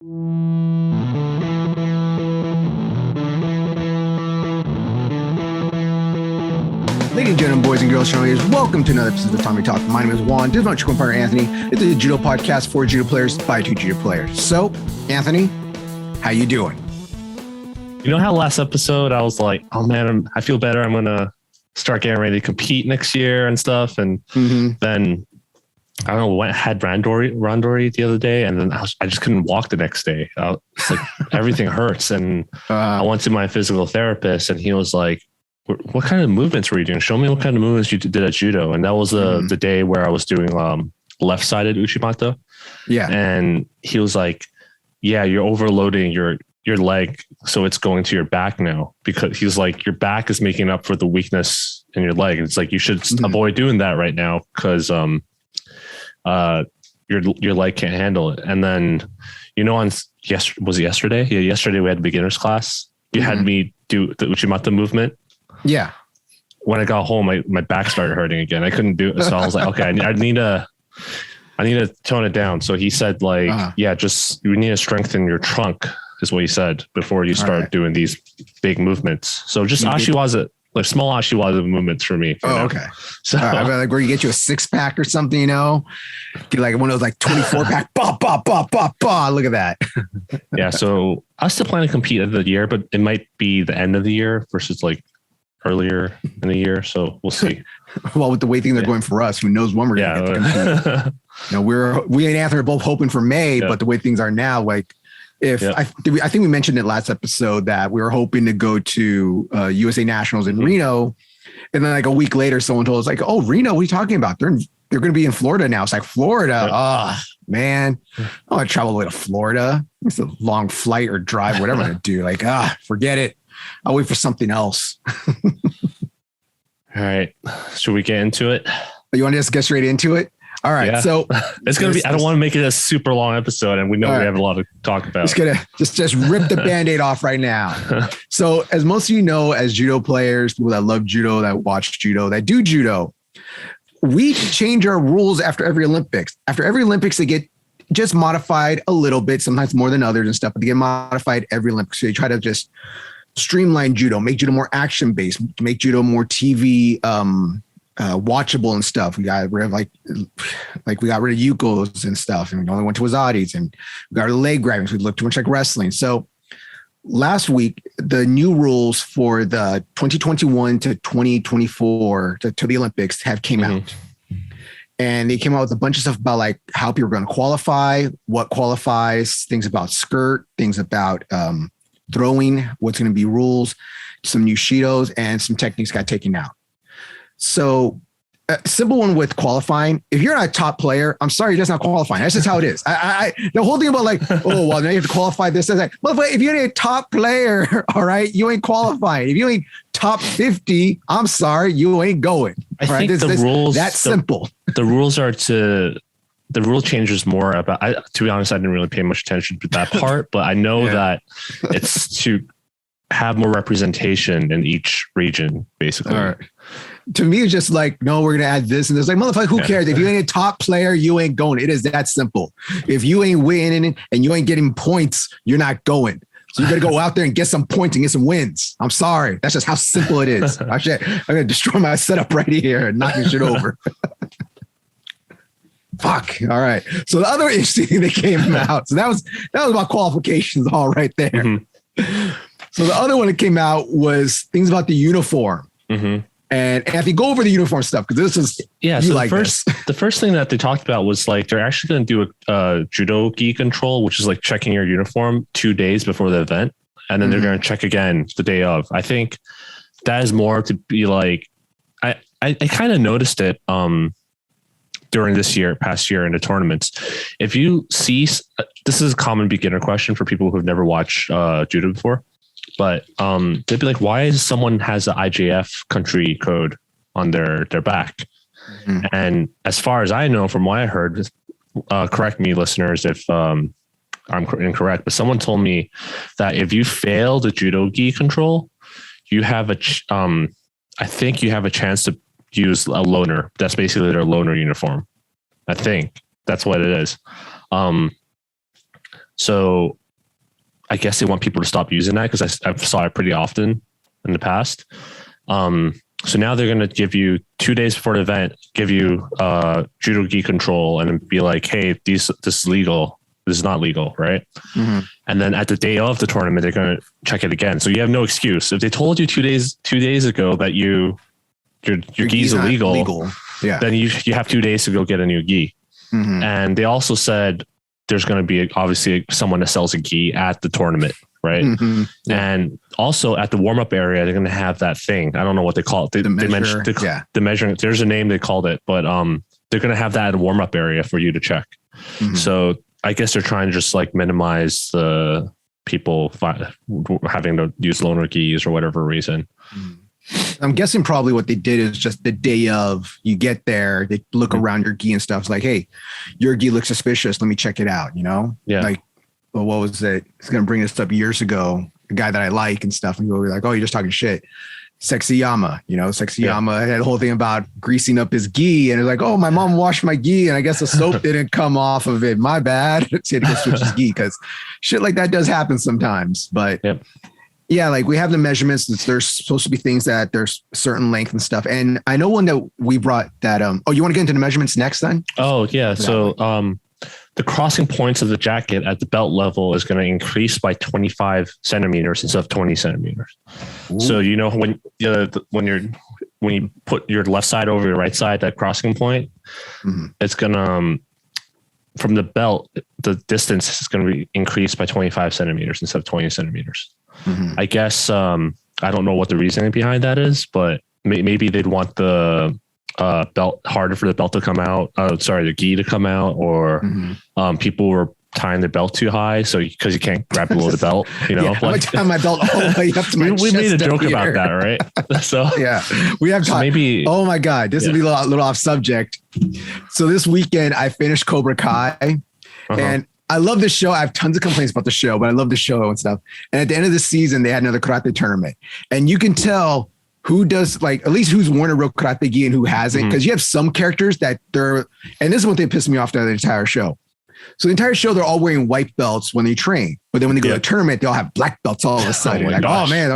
Ladies and gentlemen, boys and girls, cheerleaders, welcome to another episode of Tatami Talk. My name is Juan. This is my partner Anthony. It's a judo podcast for judo players by two judo players. So, Anthony, how you doing? You know how last episode I was like, oh man, I feel better. I'm going to start getting ready to compete next year and stuff. And then I don't know, had randori the other day, and then I just couldn't walk the next day. It's like everything hurts. And I went to my physical therapist and he was like, what kind of movements were you doing? Show me what kind of movements you did at judo. And that was the day where I was doing left-sided uchimata. Yeah. And he was like, yeah, you're overloading your leg, so it's going to your back now, because he's like, your back is making up for the weakness in your leg. It's like, you should avoid doing that right now because your leg can't handle it. And then, you know, was it yesterday? Yeah, yesterday we had a beginner's class. You had me do the uchimata movement. Yeah. When I got home, my back started hurting again. I couldn't do it. So I was like, okay, I need to tone it down. So he said like, you need to strengthen your trunk is what he said before you start doing these big movements. So just ashiwaza, like small ashiwaza movements for me. Okay. So I mean, like where you get you a 6-pack or something, you know, get like one of those like 24-pack, look at that. Yeah. So I still plan to compete at the year, but it might be the end of the year versus like earlier in the year, so we'll see. Well, with the way things are going for us, who knows when we're going to get to compete. You know, we and Anthony are both hoping for May, but the way things are now, like I think we mentioned it last episode that we were hoping to go to USA Nationals in Reno, and then like a week later, someone told us like, "Oh, Reno, what are you talking about? They're going to be in Florida now." It's like Florida, man, I want to travel all the way to Florida. It's a long flight or drive, whatever I'm going to do. Like, forget it. I'll wait for something else. All right. Should we get into it? You want to just get straight into it? All right. Yeah. So it's going to be, I don't want to make it a super long episode, and we know we have a lot to talk about. Just rip the Band-Aid off right now. So as most of you know, as judo players, people that love judo, that watch judo, that do judo, we change our rules after every Olympics. After every Olympics, they get just modified a little bit, sometimes more than others and stuff, but they get modified every Olympics. So they try to just streamline judo, make judo more action based, make judo more TV watchable and stuff. We got rid of we got rid of yukos and stuff, and we only went to wazatis, and we got rid of leg grabbings. We looked too much like wrestling. So last week, the new rules for the 2021 to 2024 to the Olympics came out. And they came out with a bunch of stuff about like how people are going to qualify, what qualifies, things about skirt, things about throwing, what's going to be rules, some new Shidos, and some techniques got taken out. So a simple one with qualifying. If you're not a top player, I'm sorry, you're just not qualifying. That's just how it is. The whole thing about like, oh, well, now you have to qualify this and that. Well, if you ain't a top player, all right, you ain't qualifying. If you ain't top 50, I'm sorry, you ain't going. I think the rules, that's simple. The rules are the rule changes more about, to be honest, I didn't really pay much attention to that part, but I know that it's to have more representation in each region, basically. All right. To me, it's just like, no, we're going to add this and this. Like, motherfucker, who cares? If you ain't a top player, you ain't going. It is that simple. If you ain't winning and you ain't getting points, you're not going. So you got to go out there and get some points and get some wins. I'm sorry. That's just how simple it is. I'm going to destroy my setup right here and knock this shit over. Fuck. All right. So the other interesting thing that came out. So that was about qualifications all right there. So the other one that came out was things about the uniform. And Anthony, go over the uniform stuff, because this is the first thing that they talked about was like they're actually going to do a judogi control, which is like checking your uniform 2 days before the event, and then they're going to check again the day of. I think that is more to be like I kind of noticed it during past year in the tournaments. If you see, this is a common beginner question for people who've never watched judo before. But they'd be like, why is someone has an IJF country code on their back? And as far as I know, from what I heard, correct me listeners if I'm incorrect, but someone told me that if you fail the judogi control, you have I think you have a chance to use a loaner. That's basically their loaner uniform. I think that's what it is. So I guess they want people to stop using that because I saw it pretty often in the past. So now they're going to give you 2 days before the event, give you judogi control and be like, hey, this is legal. This is not legal, right? Mm-hmm. And then at the day of the tournament, they're going to check it again. So you have no excuse. If they told you 2 days ago that your gi is illegal, then you have 2 days to go get a new gi. Mm-hmm. And they also said there's going to be obviously someone that sells a gi at the tournament, right? Mm-hmm. Yeah. And also at the warm-up area, they're going to have that thing. I don't know what they call it. The measuring. There's a name they called it, but they're going to have that in the warm-up area for you to check. Mm-hmm. So I guess they're trying to just like minimize the people having to use loaner gis or whatever reason. I'm guessing probably what they did is just the day of you get there, they look around your gi and stuff. It's like, hey, your gi looks suspicious. Let me check it out. You know? Yeah. Like, well, what was it? It's going to bring this up years ago. A guy that I like and stuff. And you'll be like, oh, you're just talking shit. Sexyama, Sexyama had a whole thing about greasing up his gi, and it's like, oh, my mom washed my gi, and I guess the soap didn't come off of it. My bad. She had to go switch his gi because shit like that does happen sometimes. But yeah, like we have the measurements. There's supposed to be things that there's certain length and stuff. And I know one that we brought that. Oh, you want to get into the measurements next then? Oh yeah. So the crossing points of the jacket at the belt level is going to increase by 25 centimeters instead of 20 centimeters. Ooh. So, when you put your left side over your right side, that crossing point, it's going to, from the belt, the distance is going to be increased by 25 centimeters instead of 20 centimeters. Mm-hmm. I guess, I don't know what the reasoning behind that is, but maybe they'd want the belt harder for the belt to come out. The gi to come out, or people were tying the belt too high, so because you can't grab below the belt, I tie my belt all the way up to my we made a joke about that, right? So yeah, we have time. Maybe. Oh my god, this will be a little off subject. So this weekend I finished Cobra Kai, and I love the show. I have tons of complaints about the show, but I love the show and stuff. And at the end of the season, they had another karate tournament, and you can tell who does, like, at least who's worn a real karate gi and who hasn't. Because you have some characters that and this is what they pissed me off throughout the entire show. So the entire show, they're all wearing white belts when they train. But then when they go to a tournament, they all have black belts all of a sudden. Oh man.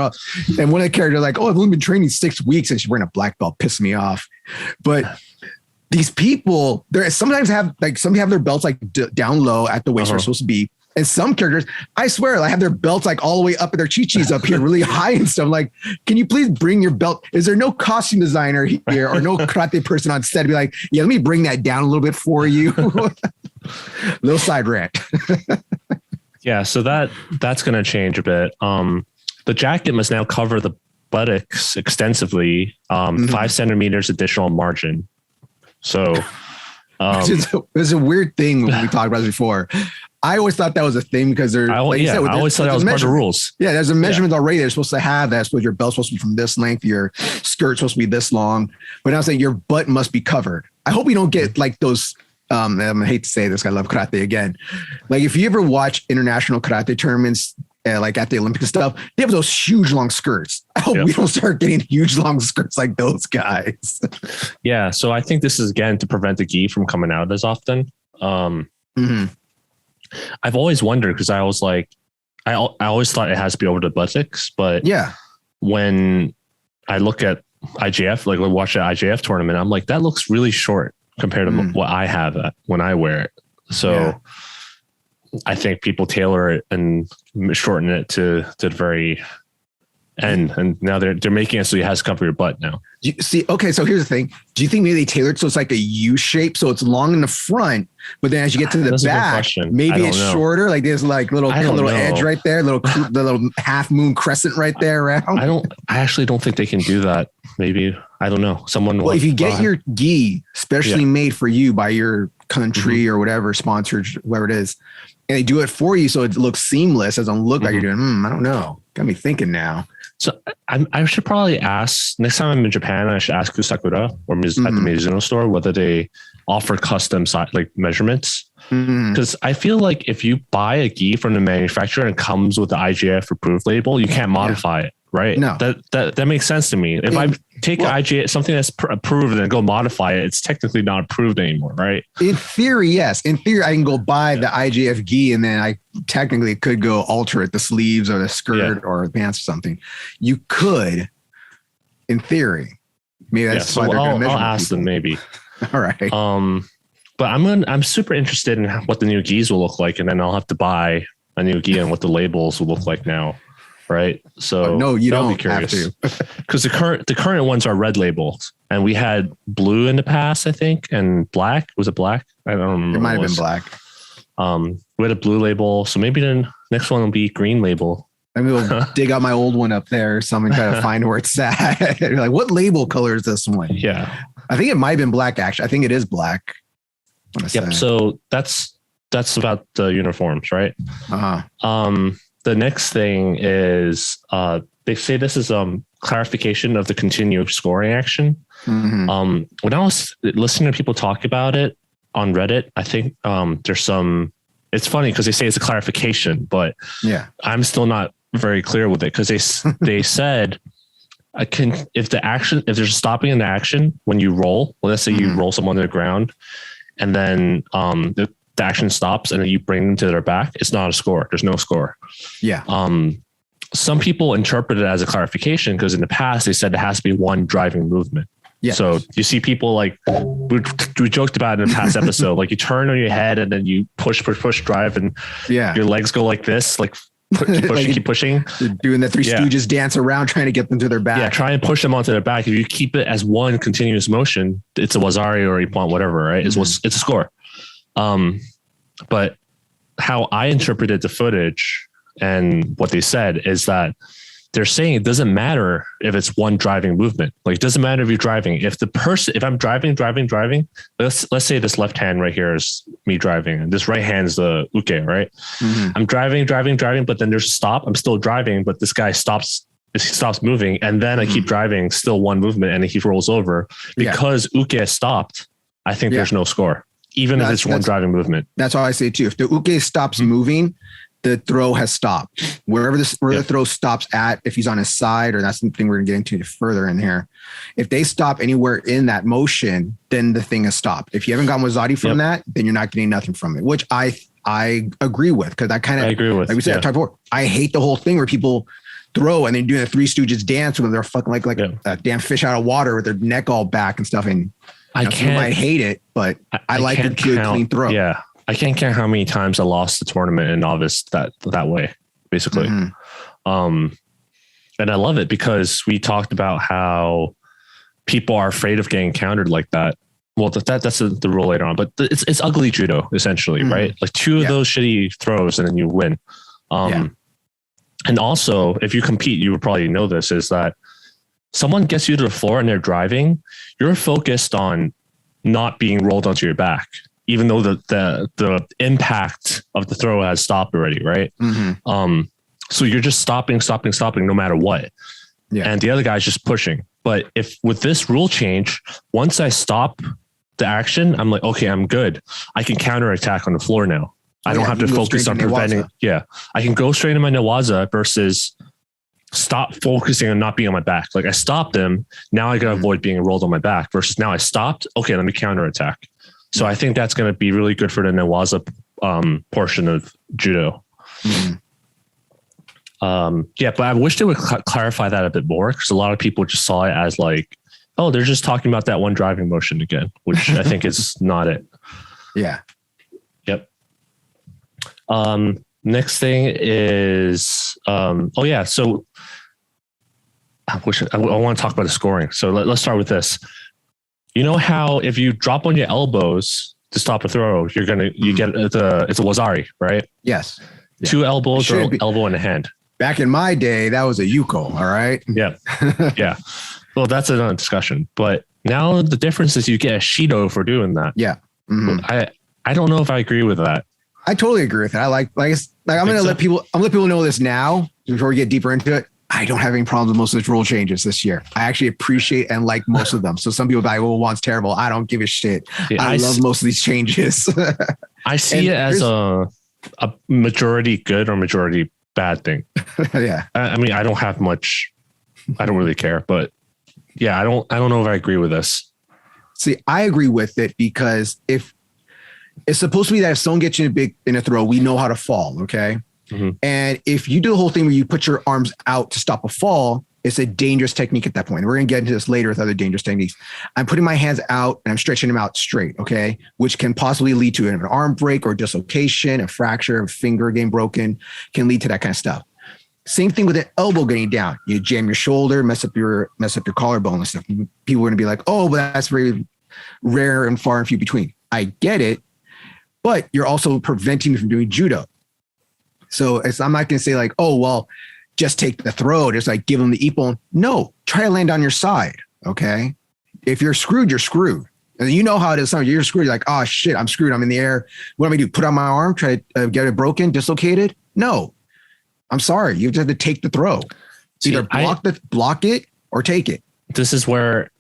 And one of the characters like, oh, I've only been training 6 weeks and she's wearing a black belt. Pissed me off. But these people, sometimes have their belts like down low at the waist where they're supposed to be. And some characters, I swear, I have their belts like all the way up at their chi-chis up here, really high and stuff. Like, can you please bring your belt? Is there no costume designer here or no karate person on set to be like, yeah, let me bring that down a little bit for you? Little side rant. Yeah, so that's going to change a bit. The jacket must now cover the buttocks extensively, 5 centimeters additional margin. So it's a weird thing when we talked about this before. I always thought that was a thing because I always thought that was part of the rules. Yeah, there's a measurement already. They're supposed to have that. Your belt's supposed to be from this length. Your skirt's supposed to be this long. But now I'm saying your butt must be covered. I hope you don't get like those. I hate to say this. I love karate again. Like if you ever watch international karate tournaments, like at the Olympics and stuff, they have those huge long skirts. I hope we don't start getting huge long skirts like those guys. Yeah. So I think this is again to prevent the gi from coming out as often. I've always wondered because I was like, I always thought it has to be over the buttocks, but when I look at IJF, like we watch the IJF tournament, I'm like, that looks really short compared to what I have when I wear it. So I think people tailor it and shorten it to the very end, and now they're making it so it has to cover your butt now. Okay, so here's the thing. Do you think maybe they tailored so it's like a U shape, so it's long in the front, but then as you get to the back, maybe it's shorter? Like there's like little edge right there, the little half moon crescent right there around. I actually don't think they can do that. Maybe I don't know. Well, if you get your gi specially made for you by your country or whatever sponsored, whoever it is, and they do it for you so it looks seamless, doesn't look like you're doing. I don't know. Got me thinking now. So I should probably ask next time I'm in Japan. I should ask Kusakura or at the Mizuno store whether they offer custom like measurements. Because I feel like if you buy a gi from the manufacturer and it comes with the IJF approved label, you can't modify it, right? No. That makes sense to me. If I take IJF, something that's approved and go modify it, it's technically not approved anymore, right? In theory, yes. In theory, I can go buy the IJF gi and then I technically could go alter it, the sleeves or the skirt or the pants or something. You could, in theory. Maybe that's why they're going to measure. I'll ask them maybe. All right. But I'm super interested in what the new gis will look like, and then I'll have to buy a new gi and what the labels will look like now. Right. So no, you don't be curious. have to. Because the current ones are red labels, and we had blue in the past, I think, and black. Was it black? I don't remember. It might have been black. We had a blue label, so maybe the next one will be green label. Maybe we'll dig out my old one up there or something, try to find where it's at. You're like, what label color is this one? Yeah. I think it might have been black, actually. I think it is black. Yep. So that's about the uniforms, right? Uh-huh. The next thing is they say this is clarification of the continuous scoring action. Mm-hmm. When I was listening to people talk about it on Reddit, I think there's some. It's funny because they say it's a clarification, but I'm still not very clear with it because they said if there's stopping in the action when you roll. Well, let's say you roll someone to the ground, and then the action stops and then you bring them to their back. It's not a score. There's no score. Yeah. Some people interpret it as a clarification because in the past they said it has to be one driving movement. Yeah. So you see people like we joked about it in the past episode, like you turn on your head and then you push, drive, and your legs go like this, like keep pushing. You're doing the Three Stooges dance around trying to get them to their back. Yeah, try and push them onto their back. If you keep it as one continuous motion, it's a Wazari or a Ippon, whatever, right? It's a score. But how I interpreted the footage and what they said is that they're saying it doesn't matter if it's one driving movement. Like it doesn't matter if you're driving. If I'm driving, let's say this left hand right here is me driving and this right hand is the uke, right? Mm-hmm. I'm driving, but then there's a stop. I'm still driving, but this guy stops moving. And then I keep driving, still one movement, and he rolls over because uke stopped. I think there's no score. Even if it's one driving movement. That's all I say too. If the uke stops moving, the throw has stopped. Where the throw stops at, if he's on his side, or that's something we're going to get into further in here. If they stop anywhere in that motion, then the thing has stopped. If you haven't gotten Wazari from that, then you're not getting nothing from it, which I agree with, because I agree with. Like we said, I talked before, I hate the whole thing where people throw and they're doing a Three Stooges dance where they're fucking like a damn fish out of water with their neck all back and stuff. And I hate it, but I like a good clean throw. Yeah. I can't count how many times I lost the tournament in novice that way, basically. Mm-hmm. And I love it because we talked about how people are afraid of getting countered like that. Well, that's the rule later on, but it's ugly judo essentially, right? Like two of those shitty throws and then you win. And also, if you compete, you would probably know this, is that someone gets you to the floor and they're driving, you're focused on not being rolled onto your back, even though the impact of the throw has stopped already, right? Mm-hmm. So you're just stopping no matter what. Yeah. And the other guy's just pushing. But if with this rule change, once I stop the action, I'm like, okay, I'm good. I can counterattack on the floor now. I don't have to focus on preventing. Yeah. I can go straight in my Nawaza versus stop focusing on not being on my back. Like I stopped him. Now I got to avoid being rolled on my back versus now I stopped. Okay, let me counterattack. So I think that's going to be really good for the Nawaza portion of judo. Mm-hmm. But I wish they would clarify that a bit more, because a lot of people just saw it as like, oh, they're just talking about that one driving motion again, which I think is not it. Yeah. Yep. Next thing is, so I want to talk about the scoring. So let's start with this. You know how if you drop on your elbows to stop a throw, you get it's a Wazari, right? Yes. Yeah. 2 elbows or elbow and a hand. Back in my day, that was a Yuko. All right. Yeah. Yeah. Well, that's another discussion. But now the difference is you get a Shido for doing that. Yeah. Mm-hmm. I don't know if I agree with that. I totally agree with that. I'm going to let people know this now before we get deeper into it. I don't have any problems with most of the rule changes this year. I actually appreciate and like most of them. So some people like, well, one's terrible. I don't give a shit. Yeah, I love most of these changes. I see it as a majority good or majority bad thing. Yeah. I mean, I don't have much I don't really care, but yeah, I don't know if I agree with this. See, I agree with it because if it's supposed to be that if someone gets you in a throw, we know how to fall. Okay. Mm-hmm. And if you do the whole thing where you put your arms out to stop a fall, it's a dangerous technique at that point. We're going to get into this later with other dangerous techniques. I'm putting my hands out and I'm stretching them out straight. Okay. Which can possibly lead to an arm break or dislocation, a fracture, a finger getting broken, can lead to that kind of stuff. Same thing with an elbow getting down. You jam your shoulder, mess up your collarbone and stuff. People are going to be like, oh, but that's very rare and far and few between. I get it, but you're also preventing me from doing judo. So I'm not going to say like, oh, well, just take the throw. Just like give them the ippon. No, try to land on your side. Okay. If you're screwed, you're screwed. And you know how it is. You're screwed. You're like, oh shit, I'm screwed. I'm in the air. What do I do? Put on my arm, try to get it broken, dislocated? No, I'm sorry. You have to take the throw. Either block it or take it. This is where,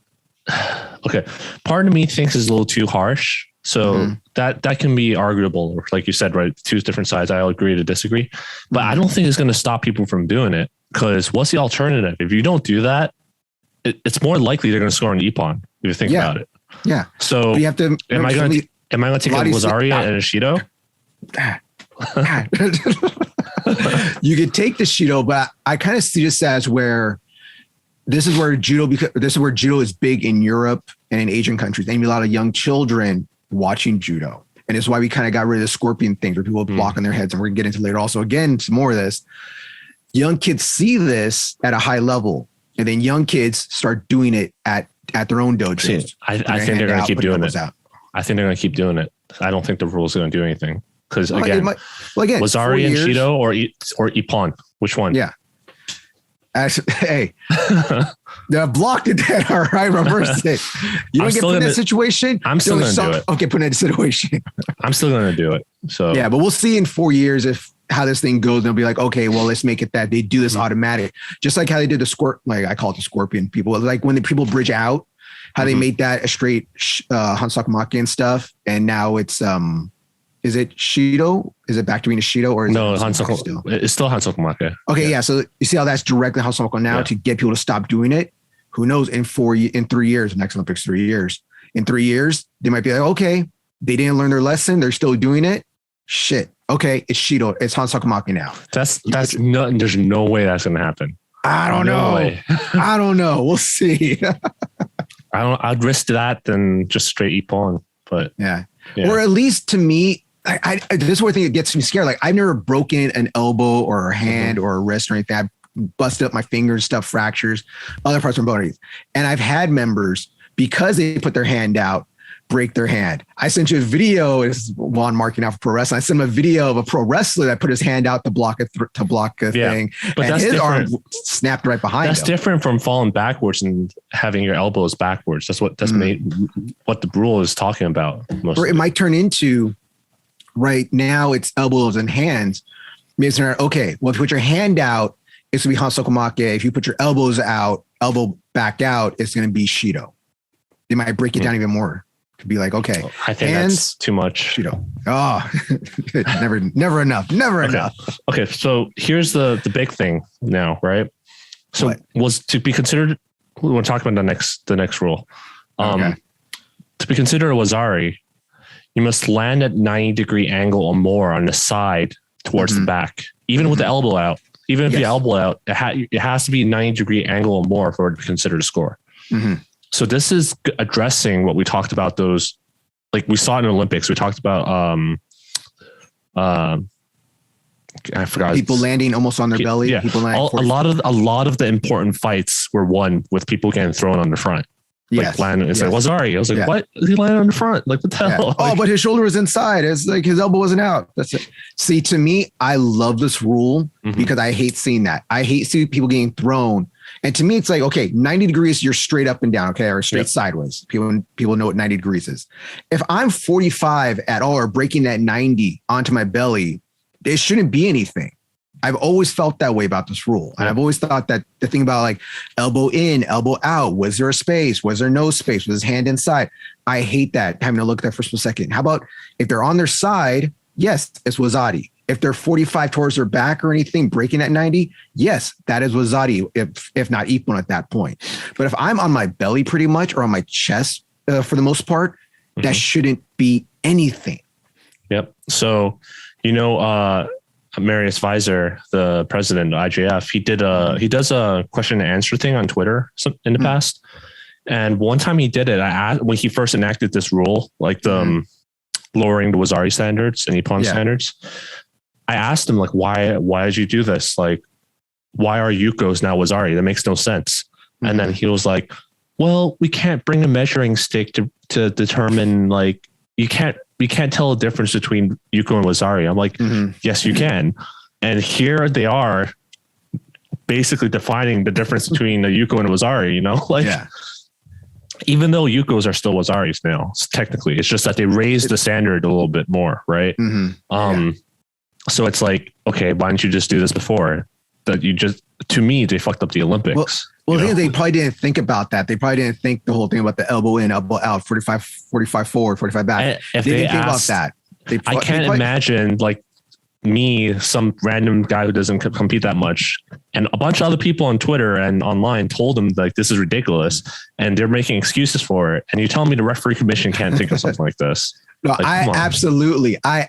okay, part of me thinks it's a little too harsh. So that can be arguable. Like you said, right? Two different sides. I'll agree to disagree, but I don't think it's going to stop people from doing it because what's the alternative? If you don't do that, it's more likely they're going to score an ippon if you think about it. Yeah. So you have to, am I going to take a Wazari and a Shido? You could take the Shido, but I kind of see this as where this is where judo is big in Europe and in Asian countries. And a lot of young children watching judo. And it's why we kind of got rid of the scorpion thing where people block on their heads. And we're going to get into later also. Again, some more of this. Young kids see this at a high level. And then young kids start doing it at their own dojos. I think they're going to keep doing it. I think they're going to keep doing it. I don't think the rules are going to do anything. Because again, Wazari and Shido or ippon, which one? Yeah. Hey, the blocked it dead. All right, reverse it. You don't get put in that situation. I'm still going to do it. Okay, put in that situation. I'm still going to do it. So yeah, but we'll see in 4 years how this thing goes. They'll be like, okay, well, let's make it that they do this automatic, just like how they did the I call it the scorpion people. Like when the people bridge out, how they made that a straight Hansakumake and stuff, and now it's Is it Shido? Is it back to being a Shido or is no? It's still Hansakumake. Okay, yeah. So you see how that's directly Hansakumake now to get people to stop doing it. Who knows? In 3 years, next Olympics, 3 years. In 3 years, they might be like, okay, they didn't learn their lesson. They're still doing it. Shit. Okay, it's Shido. It's Hansakumake now. There's no way that's gonna happen. I don't know. I don't know. We'll see. I'd risk that than just straight ippon. But yeah. Or at least to me. This is where I think it gets me scared. Like I've never broken an elbow or a hand or a wrist or anything. I've busted up my fingers, stuff, fractures, other parts of my body. And I've had members, because they put their hand out, break their hand. I sent you a video. It's Juan marking out for pro wrestling. I sent him a video of a pro wrestler that put his hand out to block a thing. But and his arm snapped right behind him. That's different from falling backwards and having your elbows backwards. That's what what the rule is talking about. Or it might turn into, right now it's elbows and hands. Maybe okay, well, if you put your hand out, it's going to be Hansakumake. If you put your elbows out, elbow back out, it's going to be Shido. They might break it down even more. To be like, okay, I think that's too much. Shido. Oh, never enough. Never enough. Okay, so here's the big thing now, right? So was to be considered, we want to talk about the next rule. To be considered a Wazari, you must land at 90-degree angle or more on the side towards the back, even with the elbow out. Even if the elbow out, it has to be 90-degree angle or more for it to be considered a score. So this is addressing what we talked about. Those, like we saw in the Olympics, we talked about I forgot, people landing almost on their belly. Yeah, people landing a lot of the important fights were won with people getting thrown on the front. Like landing, it's like Wazari. I was like, what? He landed on the front. Like, what the hell? Oh, but his shoulder was inside. It's like his elbow wasn't out. That's it. See, to me, I love this rule because I hate seeing that. I hate seeing people getting thrown. And to me, it's like, okay, 90 degrees, you're straight up and down, okay, or straight sideways. People know what 90 degrees is. If I'm 45 at all or breaking that 90 onto my belly, it shouldn't be anything. I've always felt that way about this rule. And I've always thought that the thing about like elbow in, elbow out, was there a space? Was there no space? Was his hand inside? I hate that, having to look at that for a split second. How about if they're on their side? Yes, it's Wazari. If they're 45 towards their back or anything, breaking at 90, yes, that is wazari, if not ippon at that point. But if I'm on my belly pretty much or on my chest for the most part, that shouldn't be anything. Yep. So, Marius Weiser, the president of IJF, he does a question and answer thing on Twitter in the past. And one time he did it, I asked, when he first enacted this rule, like the lowering the wazari standards and ippon standards, I asked him, like, why did you do this? Like, why are yukos now wazari? That makes no sense. And then he was like, well, we can't bring a measuring stick to determine, like, we can't tell the difference between yuko and wazari. I'm like, yes, you can. And here they are basically defining the difference between a yuko and a wazari, even though yukos are still wazaris now, technically, it's just that they raised the standard a little bit more. Right. So it's like, okay, why didn't you just do this before? That to me, they fucked up the Olympics. Well, they probably didn't think about that. They probably didn't think the whole thing about the elbow in, elbow out, 45 forward, 45 back. If they didn't think about that. I can't imagine, like, me, some random guy who doesn't compete that much, and a bunch of other people on Twitter and online told them, like, this is ridiculous, and they're making excuses for it. And you tell me the referee commission can't think of something like this. No, like, I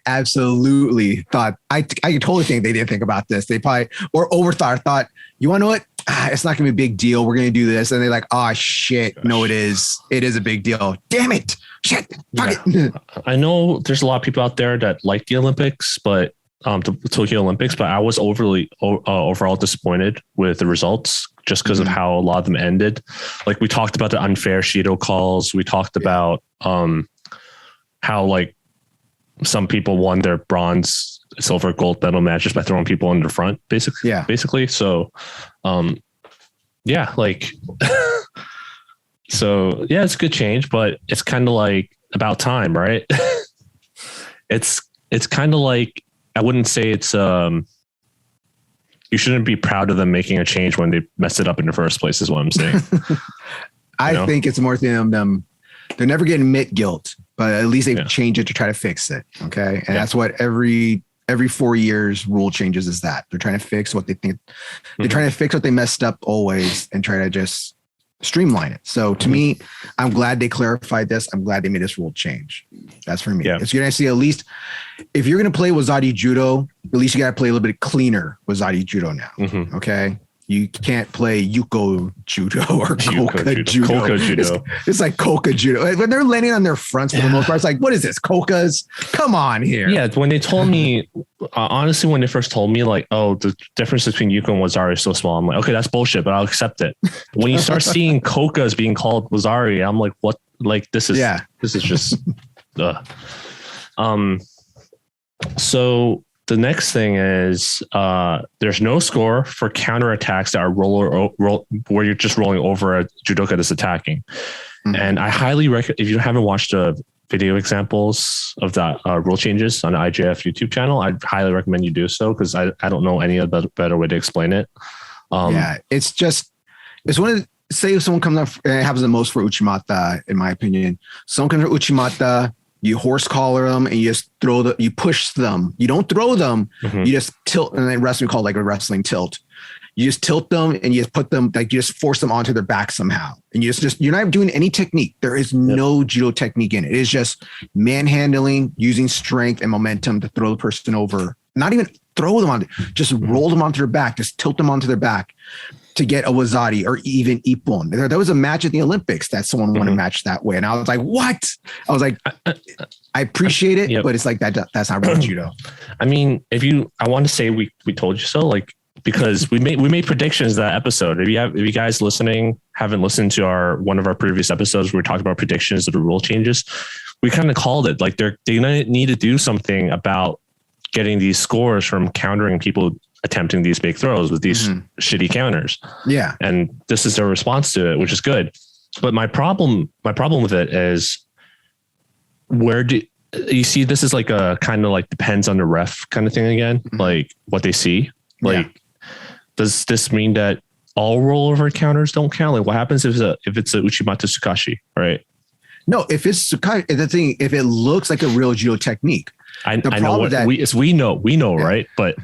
absolutely thought, I totally think they didn't think about this. They probably, or thought, you want to know what? It's not going to be a big deal. We're going to do this. And they're like, oh shit. No, it is. It is a big deal. Damn it. Shit. Fuck it. I know there's a lot of people out there that like the Olympics, but the Tokyo Olympics, but I was overall disappointed with the results just because of how a lot of them ended. Like, we talked about the unfair Shido calls. We talked about, how, like, some people won their bronze, silver, gold medal matches by throwing people in the front, basically. So, like, so yeah, it's a good change, but it's kind of like about time, right? It's kind of like, I wouldn't say it's, you shouldn't be proud of them making a change when they messed it up in the first place, is what I'm saying. I think it's more than them. They're never going to admit guilt, but at least they've changed it to try to fix it. Okay. And that's what every 4 years rule changes is that they're trying to fix what they think. They're trying to fix what they messed up always and try to just streamline it. So to me, I'm glad they clarified this. I'm glad they made this rule change. That's for me. Yeah. It's going to see, at least if you're going to play wazari judo, at least you got to play a little bit cleaner wazari judo now. Okay. You can't play Yuko Judo or Koka Judo. Koka Judo. It's like Koka Judo. When they're landing on their fronts for the most part, it's like, what is this? Kokas? Come on here. Yeah. When they told me, honestly, when they first told me, like, oh, the difference between Yuko and Wazari is so small, I'm like, okay, that's bullshit, but I'll accept it. When you start seeing Kokas being called Wazari, I'm like, what? Like, this is just, so the next thing is there's no score for counterattacks that are roll where you're just rolling over a judoka that's attacking. And I highly recommend, if you haven't watched the video examples of that rule changes on the IJF YouTube channel, I'd highly recommend you do so, because I don't know any other better way to explain it. It's one of the, say if someone comes up, and it happens the most for Uchimata, in my opinion. Someone comes for Uchimata, you horse collar them and you just you push them. You don't throw them. You just tilt, and then wrestling called like a wrestling tilt. You just tilt them and you just put them, like, you just force them onto their back somehow. And you just you're not doing any technique. There is no judo technique in it. It is just manhandling, using strength and momentum to throw the person over. Not even throw them on, just roll them onto their back, just tilt them onto their back to get a wazari or even ippon. There was a match at the Olympics that someone won a match that way. And I was like, what? I was like, I appreciate it, but it's like, that's not real judo. I mean, I want to say we told you so, like, because we made predictions that episode. If you guys listening haven't listened to one of our previous episodes where we talked about predictions of the rule changes, we kind of called it, like, they need to do something about getting these scores from countering people attempting these big throws with these shitty counters. Yeah. And this is their response to it, which is good. But my problem with it is, where do you see, this is like a kind of like depends on the ref kind of thing again, like what they see. Like, does this mean that all rollover counters don't count? Like, what happens if it's a Uchimata Tsukashi, right? No, if it's Tsukashi, the thing, if it looks like a real judo technique, I know what we know, right? But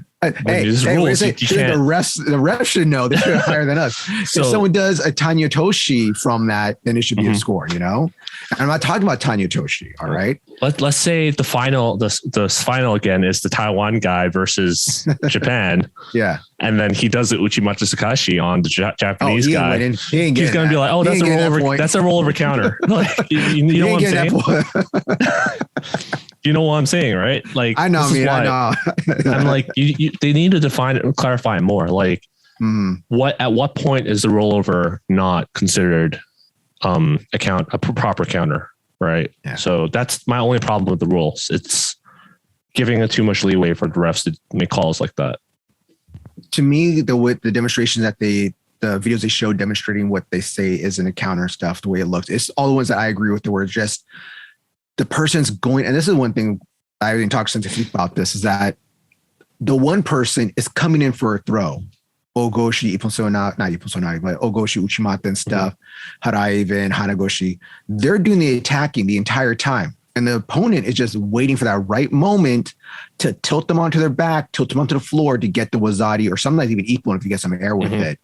rules, you can't. The refs should know. They're higher than us. So, if someone does a Tanya Toshi from that, then it should be a score, And I'm not talking about Tanya Toshi. All right. Let's say the final again is the Taiwan guy versus Japan. Yeah. And then he does the Uchimata Sukashi on the Japanese guy. He's going to be like, oh, that's a rollover. That's a rollover counter. Like, you know what I'm saying? You know what I'm saying, right? Like, I know. I know. I'm like, they need to define it and clarify it more. Like, at what point is the rollover not considered a proper counter, right? Yeah. So that's my only problem with the rules. It's giving it too much leeway for the refs to make calls like that. To me, the demonstrations that the videos they showed demonstrating what they say isn't a counter stuff, the way it looks, it's all the ones that I agree with. The word just. The person's going, and this is one thing I didn't talk since about this, is that the one person is coming in for a throw. Ogoshi, not Ippon but Ogoshi, Uchimata and stuff, Haraiven, Hanagoshi. They're doing the attacking the entire time. And the opponent is just waiting for that right moment to tilt them onto their back, tilt them onto the floor to get the Wazari, or sometimes even Ippon if you get some air with it.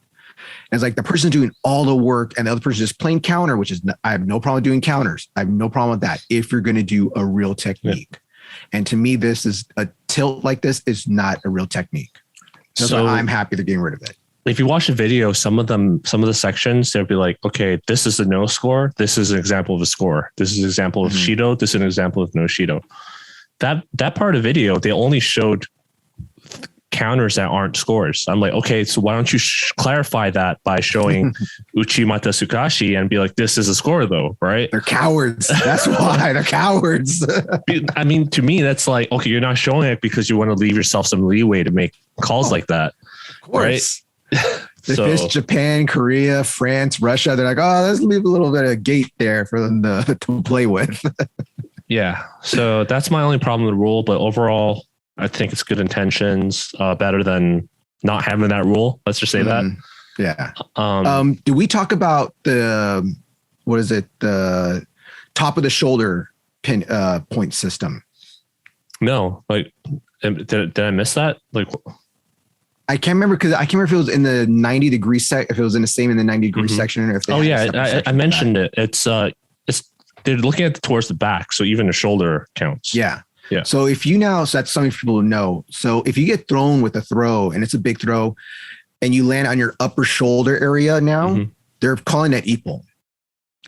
And it's like the person's doing all the work and the other person's just playing counter, which is, I have no problem doing counters. I have no problem with that if you're going to do a real technique. Yeah. And to me, this is a tilt like this is not a real technique. So I'm happy they're getting rid of it. If you watch the video, some of the sections, they'll be like, okay, this is a no score. This is an example of a score. This is an example of Shido. This is an example of no Shido. That part of the video, they only showed counters that aren't scores. I'm like, okay, so why don't you clarify that by showing Uchimata Sukashi and be like, this is a score though, right? They're cowards. That's why they're cowards. I mean, to me, that's like, okay, you're not showing it because you want to leave yourself some leeway to make calls like that. Of course. Right? If it's Japan, Korea, France, Russia, they're like, oh, let's leave a little bit of gate there for them to play with. Yeah. So that's my only problem with the rule. But overall, I think it's good intentions, better than not having that rule. Let's just say that. Yeah. Do we talk about the top of the shoulder pin point system? No. Like, did I miss that? Like, I can't remember if it was in the 90 degree if it was in the same in the 90 degree section. Or if I mentioned it. It's they're looking at towards the back, so even the shoulder counts. Yeah. Yeah. So that's something people know. So if you get thrown with a throw and it's a big throw and you land on your upper shoulder area now, they're calling that Ippon.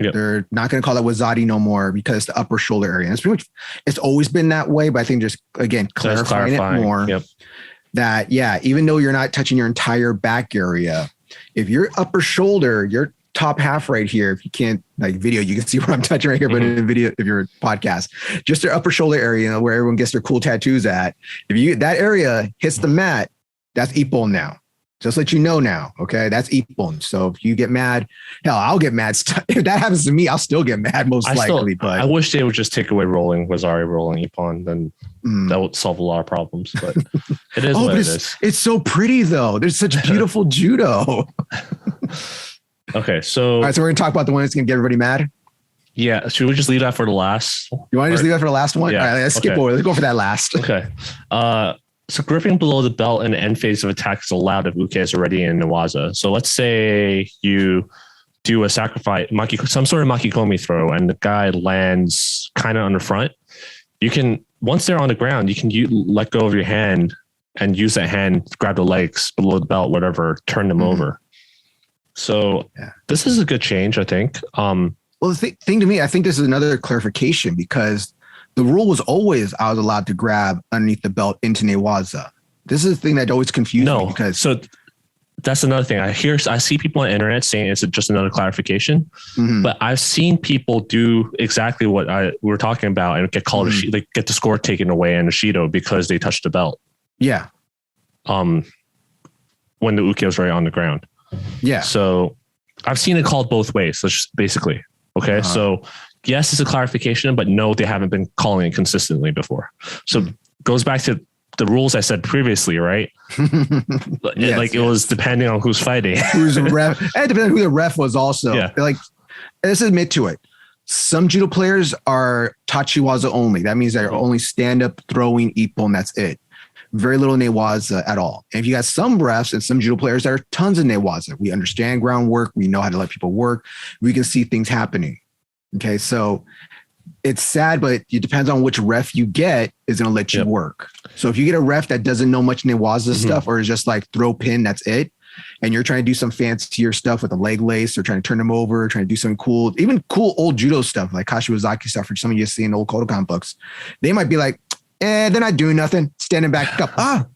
Yep. They're not going to call that Wazari no more because it's the upper shoulder area. And it's pretty much, it's always been that way, but I think just, again, clarifying it more that, even though you're not touching your entire back area, if your upper shoulder, your top half right here, if you can't like video, you can see what I'm touching right here, but in the video, if you're podcast, just their upper shoulder area, where everyone gets their cool tattoos at, if that area hits the mat, that's Ippon now. Just let you know now, okay? That's Ippon. So if you get mad, hell, I'll get mad. If that happens to me, I'll still get mad likely. But I wish they would just take away Wazari rolling Ippon, then that would solve a lot of problems. But it is what it is. It's so pretty though. There's such beautiful judo. Okay, so all right, so we're gonna talk about the one that's gonna get everybody mad. Yeah, should we just leave that for the last? You want to just leave that for the last one? Yeah. All right, let's skip over. Let's go for that last. Okay. So gripping below the belt in the end phase of attack is allowed if uke is already in Newaza. So let's say you do a sacrifice, some sort of makikomi throw, and the guy lands kind of on the front. You can, once they're on the ground, you can let go of your hand and use that hand, grab the legs below the belt, whatever, turn them over. So this is a good change, I think. Well, the thing to me, I think this is another clarification because the rule was always I was allowed to grab underneath the belt into Newaza. This is the thing that always confused me because so that's another thing. I see people on the internet saying it's just another clarification, but I've seen people do exactly what we're talking about and get called get the score taken away in a Shido because they touched the belt. Yeah. When the uke was right on the ground. Yeah. So I've seen it called both ways. So just basically, okay. So yes, it's a clarification, but no, they haven't been calling it consistently before. So it goes back to the rules I said previously, right? It was depending on who's fighting. Who's the ref. It depended on who the ref was also. Yeah. Like, let's admit to it. Some judo players are tachiwaza only. That means they're only stand up, throwing, ippo, and that's it. Very little newaza at all. And if you got some refs and some judo players that are tons of newaza, we understand groundwork. We know how to let people work. We can see things happening. Okay. So it's sad, but it depends on which ref you get is going to let you work. So if you get a ref that doesn't know much newaza stuff or is just like throw pin, that's it. And you're trying to do some fancier stuff with a leg lace or trying to turn them over, trying to do something cool, even cool old judo stuff like Kashiwazaki stuff for some of you see in old Kodokan books. They might be like, they're not doing nothing, standing back up.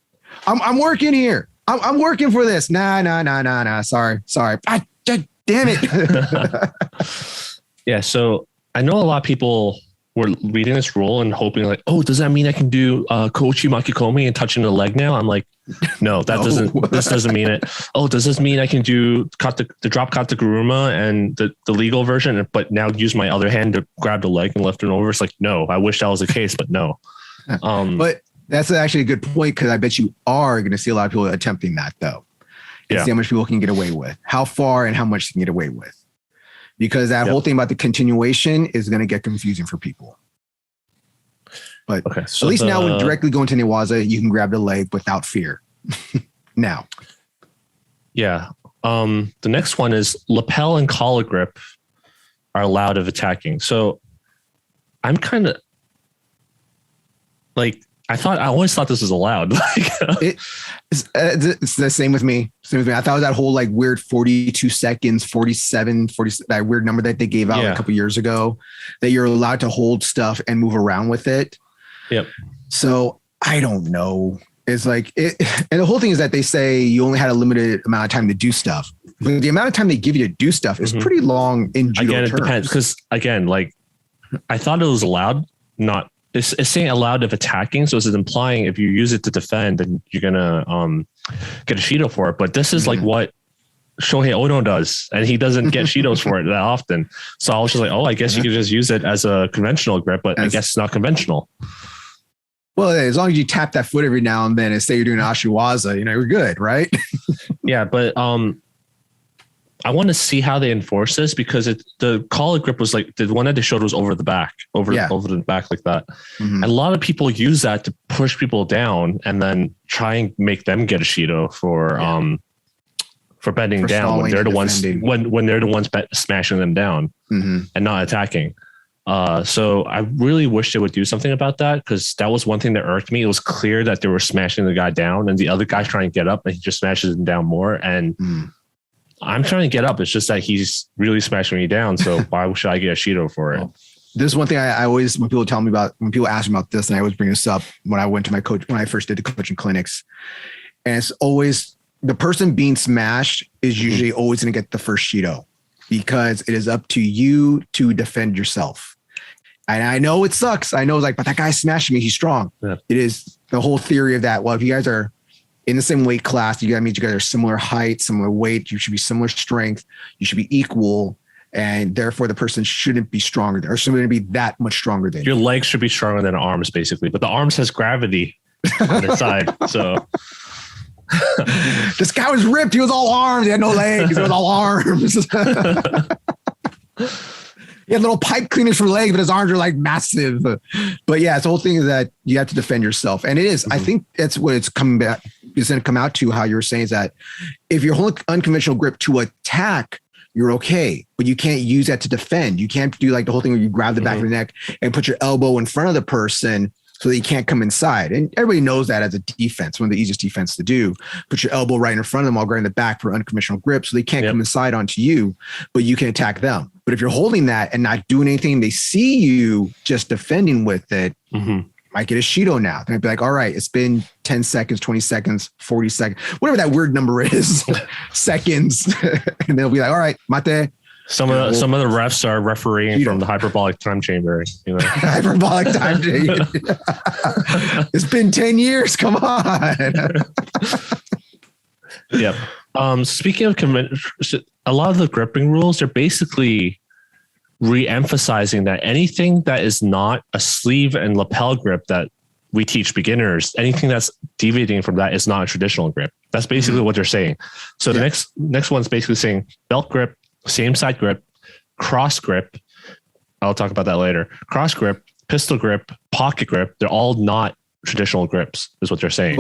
I'm working here. I'm working for this. Nah. Sorry. Damn it. Yeah. So I know a lot of people were reading this rule and hoping like, oh, does that mean I can do kochi makikomi and touching the leg now? I'm like, no, this doesn't mean it. Oh, does this mean I can do the drop kataguruma and the legal version, but now use my other hand to grab the leg and lift it over? It's like, no, I wish that was the case, but no. But that's actually a good point because I bet you are going to see a lot of people attempting that though. And see how much people can get away with, how far and how much they can get away with. Because that whole thing about the continuation is going to get confusing for people. But so at least now when directly going to newaza, you can grab the leg without fear. Now. Yeah. The next one is lapel and collar grip are allowed of attacking. So I'm kind of like, I always thought this was allowed. It's the same with me. I thought that whole like weird 42 seconds, 47, 40, that weird number that they gave out a couple years ago, that you're allowed to hold stuff and move around with it. Yep. So I don't know. It's like and the whole thing is that they say you only had a limited amount of time to do stuff, but the amount of time they give you to do stuff is pretty long in judo terms. It depends because again, like I thought it was allowed, not. It's saying allowed of attacking, so it's implying if you use it to defend, then you're gonna get a Shido for it. But this is like what Shohei Ono does, and he doesn't get Shidos for it that often. So I was just like, I guess you could just use it as a conventional grip, but I guess it's not conventional. Well, as long as you tap that foot every now and then and say you're doing ashiwaza, you're good, right? Yeah, but I want to see how they enforce this because the collar grip was like the one that they showed was over the back, over the back like that. And a lot of people use that to push people down and then try and make them get a Shido for bending down when they're the ones when they're the ones smashing them down and not attacking. So I really wish they would do something about that because that was one thing that irked me. It was clear that they were smashing the guy down and the other guy's trying to get up and he just smashes him down more. And I'm trying to get up. It's just that he's really smashing me down. So why should I get a Shido for it? This is one thing I always, when people tell me about, when people ask me about this, and I always bring this up when I went to my coach, when I first did the coaching clinics, and it's always the person being smashed is usually always going to get the first Shido because it is up to you to defend yourself. And I know it sucks. I know it's like, but that guy's smashing me. He's strong. Yeah. It is the whole theory of that. Well, if you guys are in the same weight class, you guys are similar height, similar weight. You should be similar strength. You should be equal. And therefore the person shouldn't be stronger or shouldn't be that much stronger than you. Your legs should be stronger than arms basically, but the arms has gravity on their side. So this guy was ripped. He was all arms. He had no legs. He was all arms. He had little pipe cleaners for legs, but his arms are like massive. But yeah, the whole thing is that you have to defend yourself. And it is, I think that's what it's coming back. It's going to come out to how you were saying is that if you're holding unconventional grip to attack, you're okay, but you can't use that to defend. You can't do like the whole thing where you grab the back of the neck and put your elbow in front of the person so that you can't come inside. And everybody knows that as a defense, one of the easiest defense to do. Put your elbow right in front of them while grabbing the back for unconventional grip so they can't come inside onto you, but you can attack them. But if you're holding that and not doing anything, they see you just defending with it, might get a Shido now. They'd be like, all right, it's been 10 seconds, 20 seconds, 40 seconds, whatever that weird number is, seconds. And they'll be like, all right, mate. Some of the refs are refereeing from the hyperbolic time chamber. Hyperbolic time chamber. It's been 10 years. Come on. Yep. Speaking of a lot of the gripping rules, they're basically re-emphasizing that anything that is not a sleeve and lapel grip that we teach beginners, anything that's deviating from that is not a traditional grip. That's basically what they're saying. So the next one's basically saying belt grip, same side grip, cross grip, I'll talk about that later. Cross grip, pistol grip, pocket grip, they're all not traditional grips, is what they're saying.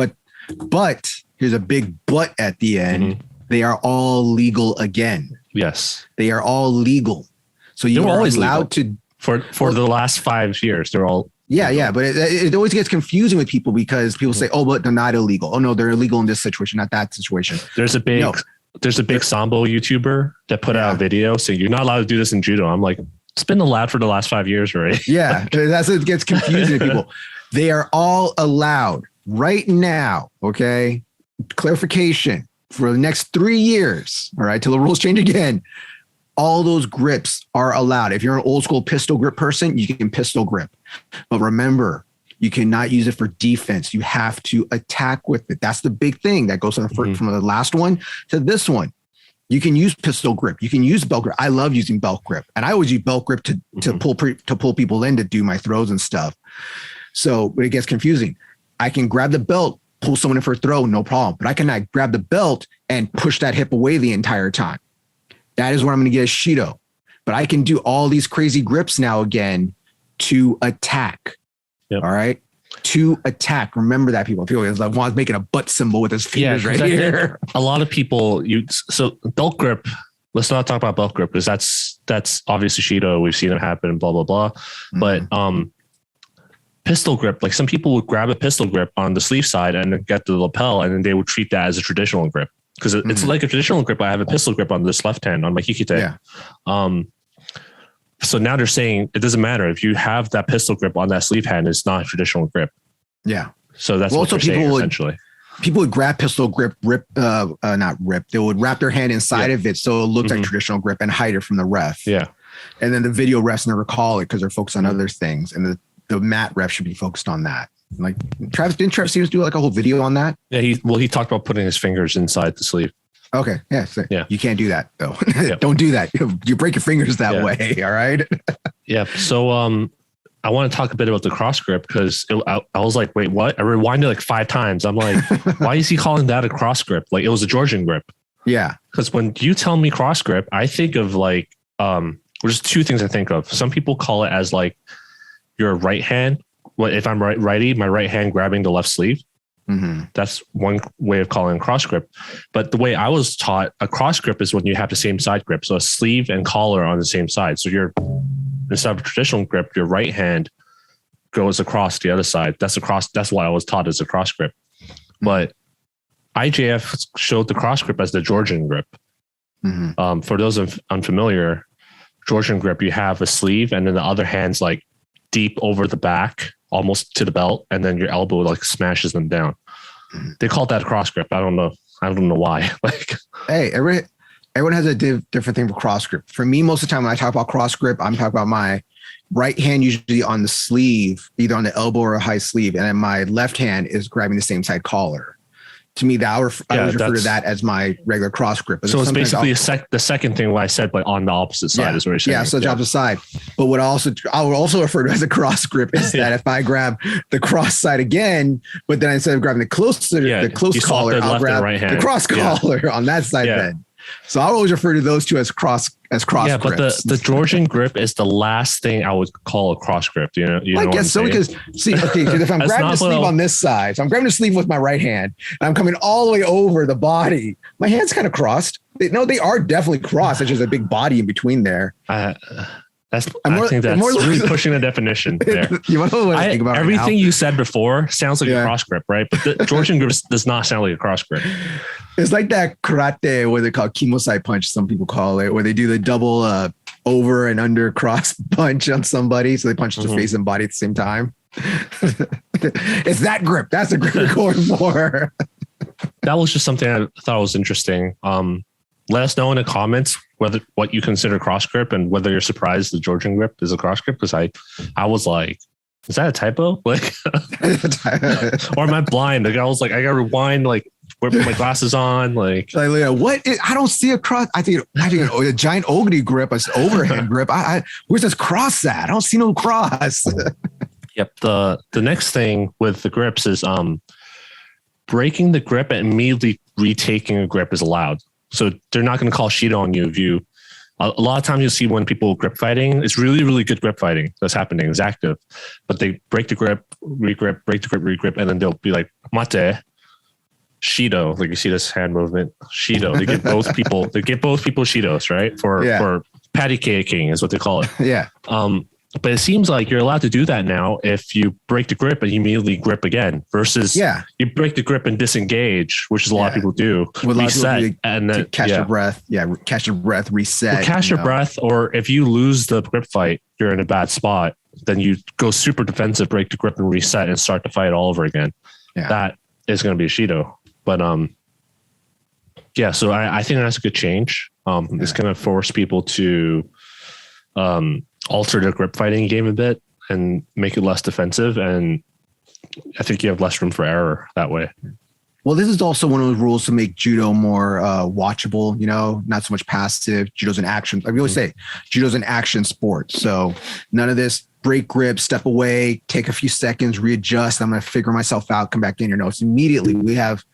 But here's a big but at the end. They are all legal again. Yes. They are all legal. So you're always allowed to. For the last 5 years, they're all. Yeah. But it always gets confusing with people because people say, oh, but they're not illegal. Oh, no, they're illegal in this situation, not that situation. There's a big Sambo YouTuber that put out a video saying you're not allowed to do this in judo. I'm like, it's been allowed for the last 5 years already. Yeah, that's it gets confusing to people. They are all allowed right now. Okay. Clarification for the next 3 years. All right. Till the rules change again. All those grips are allowed. If you're an old school pistol grip person, you can pistol grip. But remember, you cannot use it for defense. You have to attack with it. That's the big thing that goes from the last one to this one. You can use pistol grip. You can use belt grip. I love using belt grip, and I always use belt grip to pull people in to do my throws and stuff. So when it gets confusing, I can grab the belt, pull someone in for a throw, no problem. But I cannot grab the belt and push that hip away the entire time. That is where I'm going to get a Shido. But I can do all these crazy grips now again to attack. Yep. All right. To attack. Remember that, people. People like Juan's making a butt symbol with his fingers right here. A lot of people so belt grip. Let's not talk about belt grip because that's obviously Shido. We've seen it happen. Blah blah blah. But pistol grip, like some people would grab a pistol grip on the sleeve side and then get the lapel, and then they would treat that as a traditional grip because it's like a traditional grip. I have a pistol grip on this left hand on my hikite. Yeah. So now they're saying it doesn't matter if you have that pistol grip on that sleeve hand, it's not a traditional grip. Yeah. So that's what they're saying essentially. People would grab pistol grip, not rip. They would wrap their hand inside of it so it looks like traditional grip and hide it from the ref. Yeah. And then the video refs never call it because they're focused on other things. And the mat ref should be focused on that. Like didn't Travis Stevens do like a whole video on that? Yeah. He talked about putting his fingers inside the sleeve. Okay. Yeah. So you can't do that though. Don't do that. You break your fingers that way. All right. Yeah. So, I want to talk a bit about the cross grip because I was like, wait, what? I rewinded like 5 times. I'm like, why is he calling that a cross grip? Like it was a Georgian grip. Yeah. Because when you tell me cross grip, I think of like, there's 2 things I think of. Some people call it as like your right hand. If I'm righty, my right hand grabbing the left sleeve. That's one way of calling a cross grip. But the way I was taught, a cross grip is when you have the same side grip. So a sleeve and collar on the same side. So instead of a traditional grip, your right hand goes across the other side. That's why I was taught as a cross grip. But IJF showed the cross grip as the Georgian grip. For those unfamiliar, Georgian grip, you have a sleeve and then the other hand's like deep over the back, almost to the belt, and then your elbow like smashes them down. They call that a cross grip. I don't know why. Like, hey, everyone has a different thing for cross grip. For me, most of the time when I talk about cross grip, I'm talking about my right hand usually on the sleeve, either on the elbow or a high sleeve, and then my left hand is grabbing the same side collar. To me, I always refer to that as my regular cross grip. So it's basically the second thing what I said, but on the opposite side is what you're saying. Yeah, so the opposite side. But what I will also refer to as a cross grip is that if I grab the cross side again, but then instead of grabbing the close collar, I'll grab the cross collar on that side then. So I always refer to those two as cross grips. But the Georgian grip is the last thing I would call a cross grip. I guess so because if I'm grabbing the sleeve on this side, so I'm grabbing the sleeve with my right hand and I'm coming all the way over the body. My hand's kind of crossed. They are definitely crossed. It's just a big body in between there. I think that's really pushing the definition there. You want to think about everything you said before sounds like a cross grip, right? But the Georgian grip does not sound like a cross grip. It's like that karate, what they call kimosai punch, some people call it, where they do the double over and under cross punch on somebody. So they punch the face and body at the same time. It's that grip. That's the grip you're going for. That was just something I thought was interesting. Let us know in the comments what you consider cross grip and whether you're surprised the Georgian grip is a cross grip. Because I was like, is that a typo? Like, or am I blind? Like I was like, I got to rewind, like put my glasses on. Like what? I don't see a cross. I think a giant ogre grip, an overhand grip. Where's this cross at? I don't see no cross. Yep. The next thing with the grips is breaking the grip and immediately retaking a grip is allowed. So they're not going to call Shido on you if you A lot of times you'll see when people grip fighting, it's really, really good grip fighting that's happening. It's active, but they break the grip, regrip, break the grip, regrip, and then they'll be like, mate, Shido. Like you see this hand movement, Shido. They give both people, Shidos, right? For patty caking is what they call it. Yeah. But it seems like you're allowed to do that now if you break the grip and you immediately grip again versus you break the grip and disengage, which is a lot of people do. Reset and then catch your breath. Yeah. Catch your breath, reset. Well, catch your breath. Or if you lose the grip fight, you're in a bad spot. Then you go super defensive, break the grip and reset and start the fight all over again. Yeah. That is going to be a Shido. But so I think that's a good change. It's going to force people to alter their grip fighting game a bit and make it less defensive. And I think you have less room for error that way. Well, this is also one of those rules to make judo more watchable, not so much passive. Judo's an action. Like we always say, judo's an action sport. So none of this break grip, step away, take a few seconds, readjust. I'm going to figure myself out, come back in your notes. Immediately we have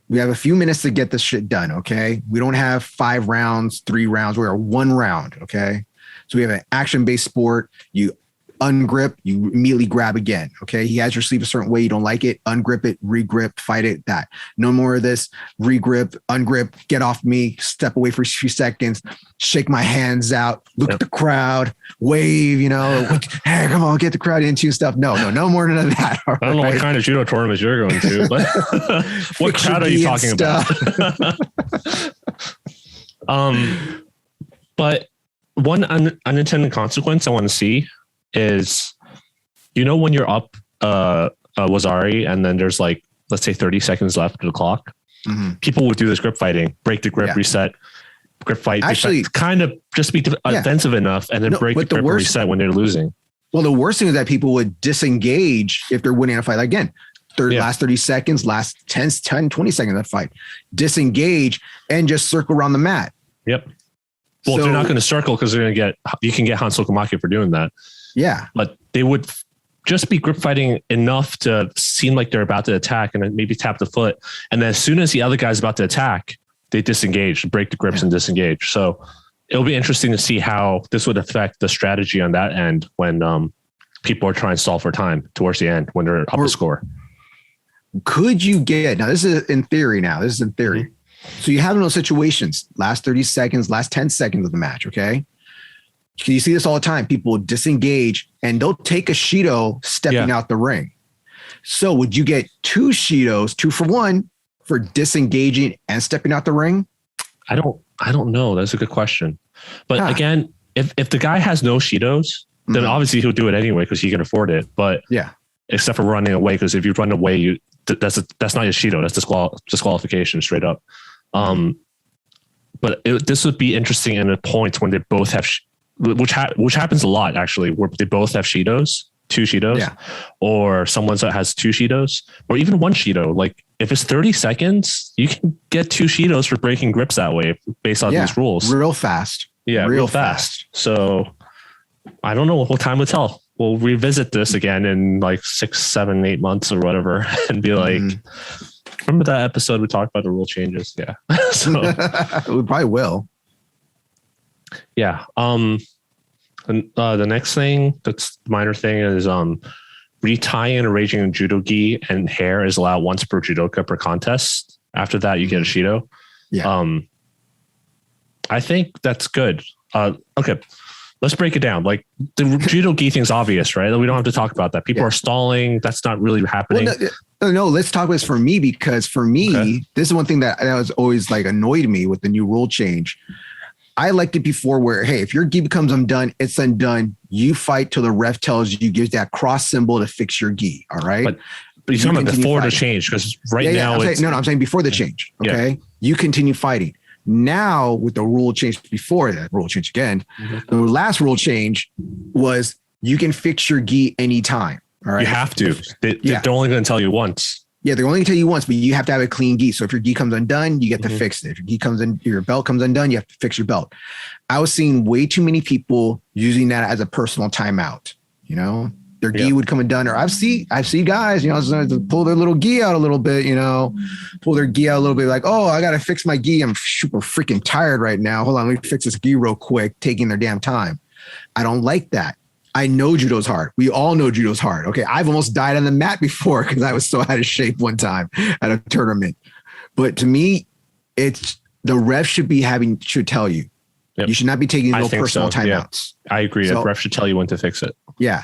a few minutes to get this shit done. Okay. We don't have 5 rounds, 3 rounds. We're 1 round. Okay. So we have an action-based sport. You ungrip, you immediately grab again. Okay. He has your sleeve a certain way. You don't like it. Ungrip it, regrip, fight it, that. No more of this regrip, ungrip, get off me, step away for a few seconds, shake my hands out, look at the crowd, wave, hey, come on, get the crowd into stuff. No more than that. I don't know what kind of judo tournaments you're going to, but what crowd are you talking about? But one unintended consequence I want to see is, when you're up Wazari and then there's like, let's say 30 seconds left to the clock, people would do this grip fighting, break the grip, reset, grip fight, actually, kind of just be defensive enough and then break the grip and reset when they're losing. Well, the worst thing is that people would disengage if they're winning a fight. Again, last 30 seconds, last 10, 20 seconds of the fight, disengage and just circle around the mat. Yep. Well, they're not going to circle because you can get Hansokumaki for doing that. Yeah. But they would just be grip fighting enough to seem like they're about to attack and then maybe tap the foot. And then as soon as the other guy's about to attack, they disengage, break the grips and disengage. So it'll be interesting to see how this would affect the strategy on that end when people are trying to stall for time towards the end when they're up a score. Could you get, now this is in theory So you have in those situations, last 30 seconds, last 10 seconds of the match, okay? You see this all the time. People disengage and they'll take a Shido stepping out the ring. So would you get 2 Shidos, 2 for 1, for disengaging and stepping out the ring? I don't know. That's a good question. But again, if the guy has no Shidos, then obviously he'll do it anyway because he can afford it. But except for running away, because if you run away, that's not your Shido. That's disqualification straight up. But this would be interesting in a point when they both have, which happens a lot actually, where they both have Shidos, 2 Shidos, or someone that has 2 Shidos, or even 1 Shido. Like if it's 30 seconds, you can get 2 Shidos for breaking grips that way based on these rules. Real fast. Yeah, real fast. So I don't know what time will tell. We'll revisit this again in like 6, 7, 8 months or whatever and be like, remember that episode we talked about the rule changes? Yeah. So we probably will. Yeah. And the next thing, that's the minor thing, is retying and arranging a judogi and hair is allowed once per judoka per contest. After that, you get a Shido. Yeah. I think that's good. Okay. Let's break it down. Like the judogi thing's obvious, right? We don't have to talk about that. People are stalling. That's not really happening. Well, no, let's talk about this for me, because for me, this is one thing that was always like annoyed me with the new rule change. I liked it before where, hey, if your gi becomes undone, it's undone. You fight till the ref tells you, gives that cross symbol to fix your gi. All right. But you're talking about before the change, because now I'm saying before the change. Okay. You continue fighting. Now with the rule change before that rule change again, the last rule change was you can fix your gi anytime. All right. You have to. They're only going to tell you once. Yeah, they're only going to tell you once, but you have to have a clean gi. So if your gi comes undone, you get to fix it. If your gi comes in, your belt comes undone, you have to fix your belt. I was seeing way too many people using that as a personal timeout, Their gi would come undone, or I've seen guys, pull their little gi out a little bit, pull their gi out a little bit, like, oh, I gotta fix my gi. I'm super freaking tired right now. Hold on, let me fix this gi real quick, taking their damn time. I don't like that. I know judo's hard. We all know judo's hard. Okay, I've almost died on the mat before because I was so out of shape one time at a tournament. But to me, it's the ref should tell you. Yep. You should not be taking no personal timeouts. Yeah. I agree. The ref should tell you when to fix it. Yeah.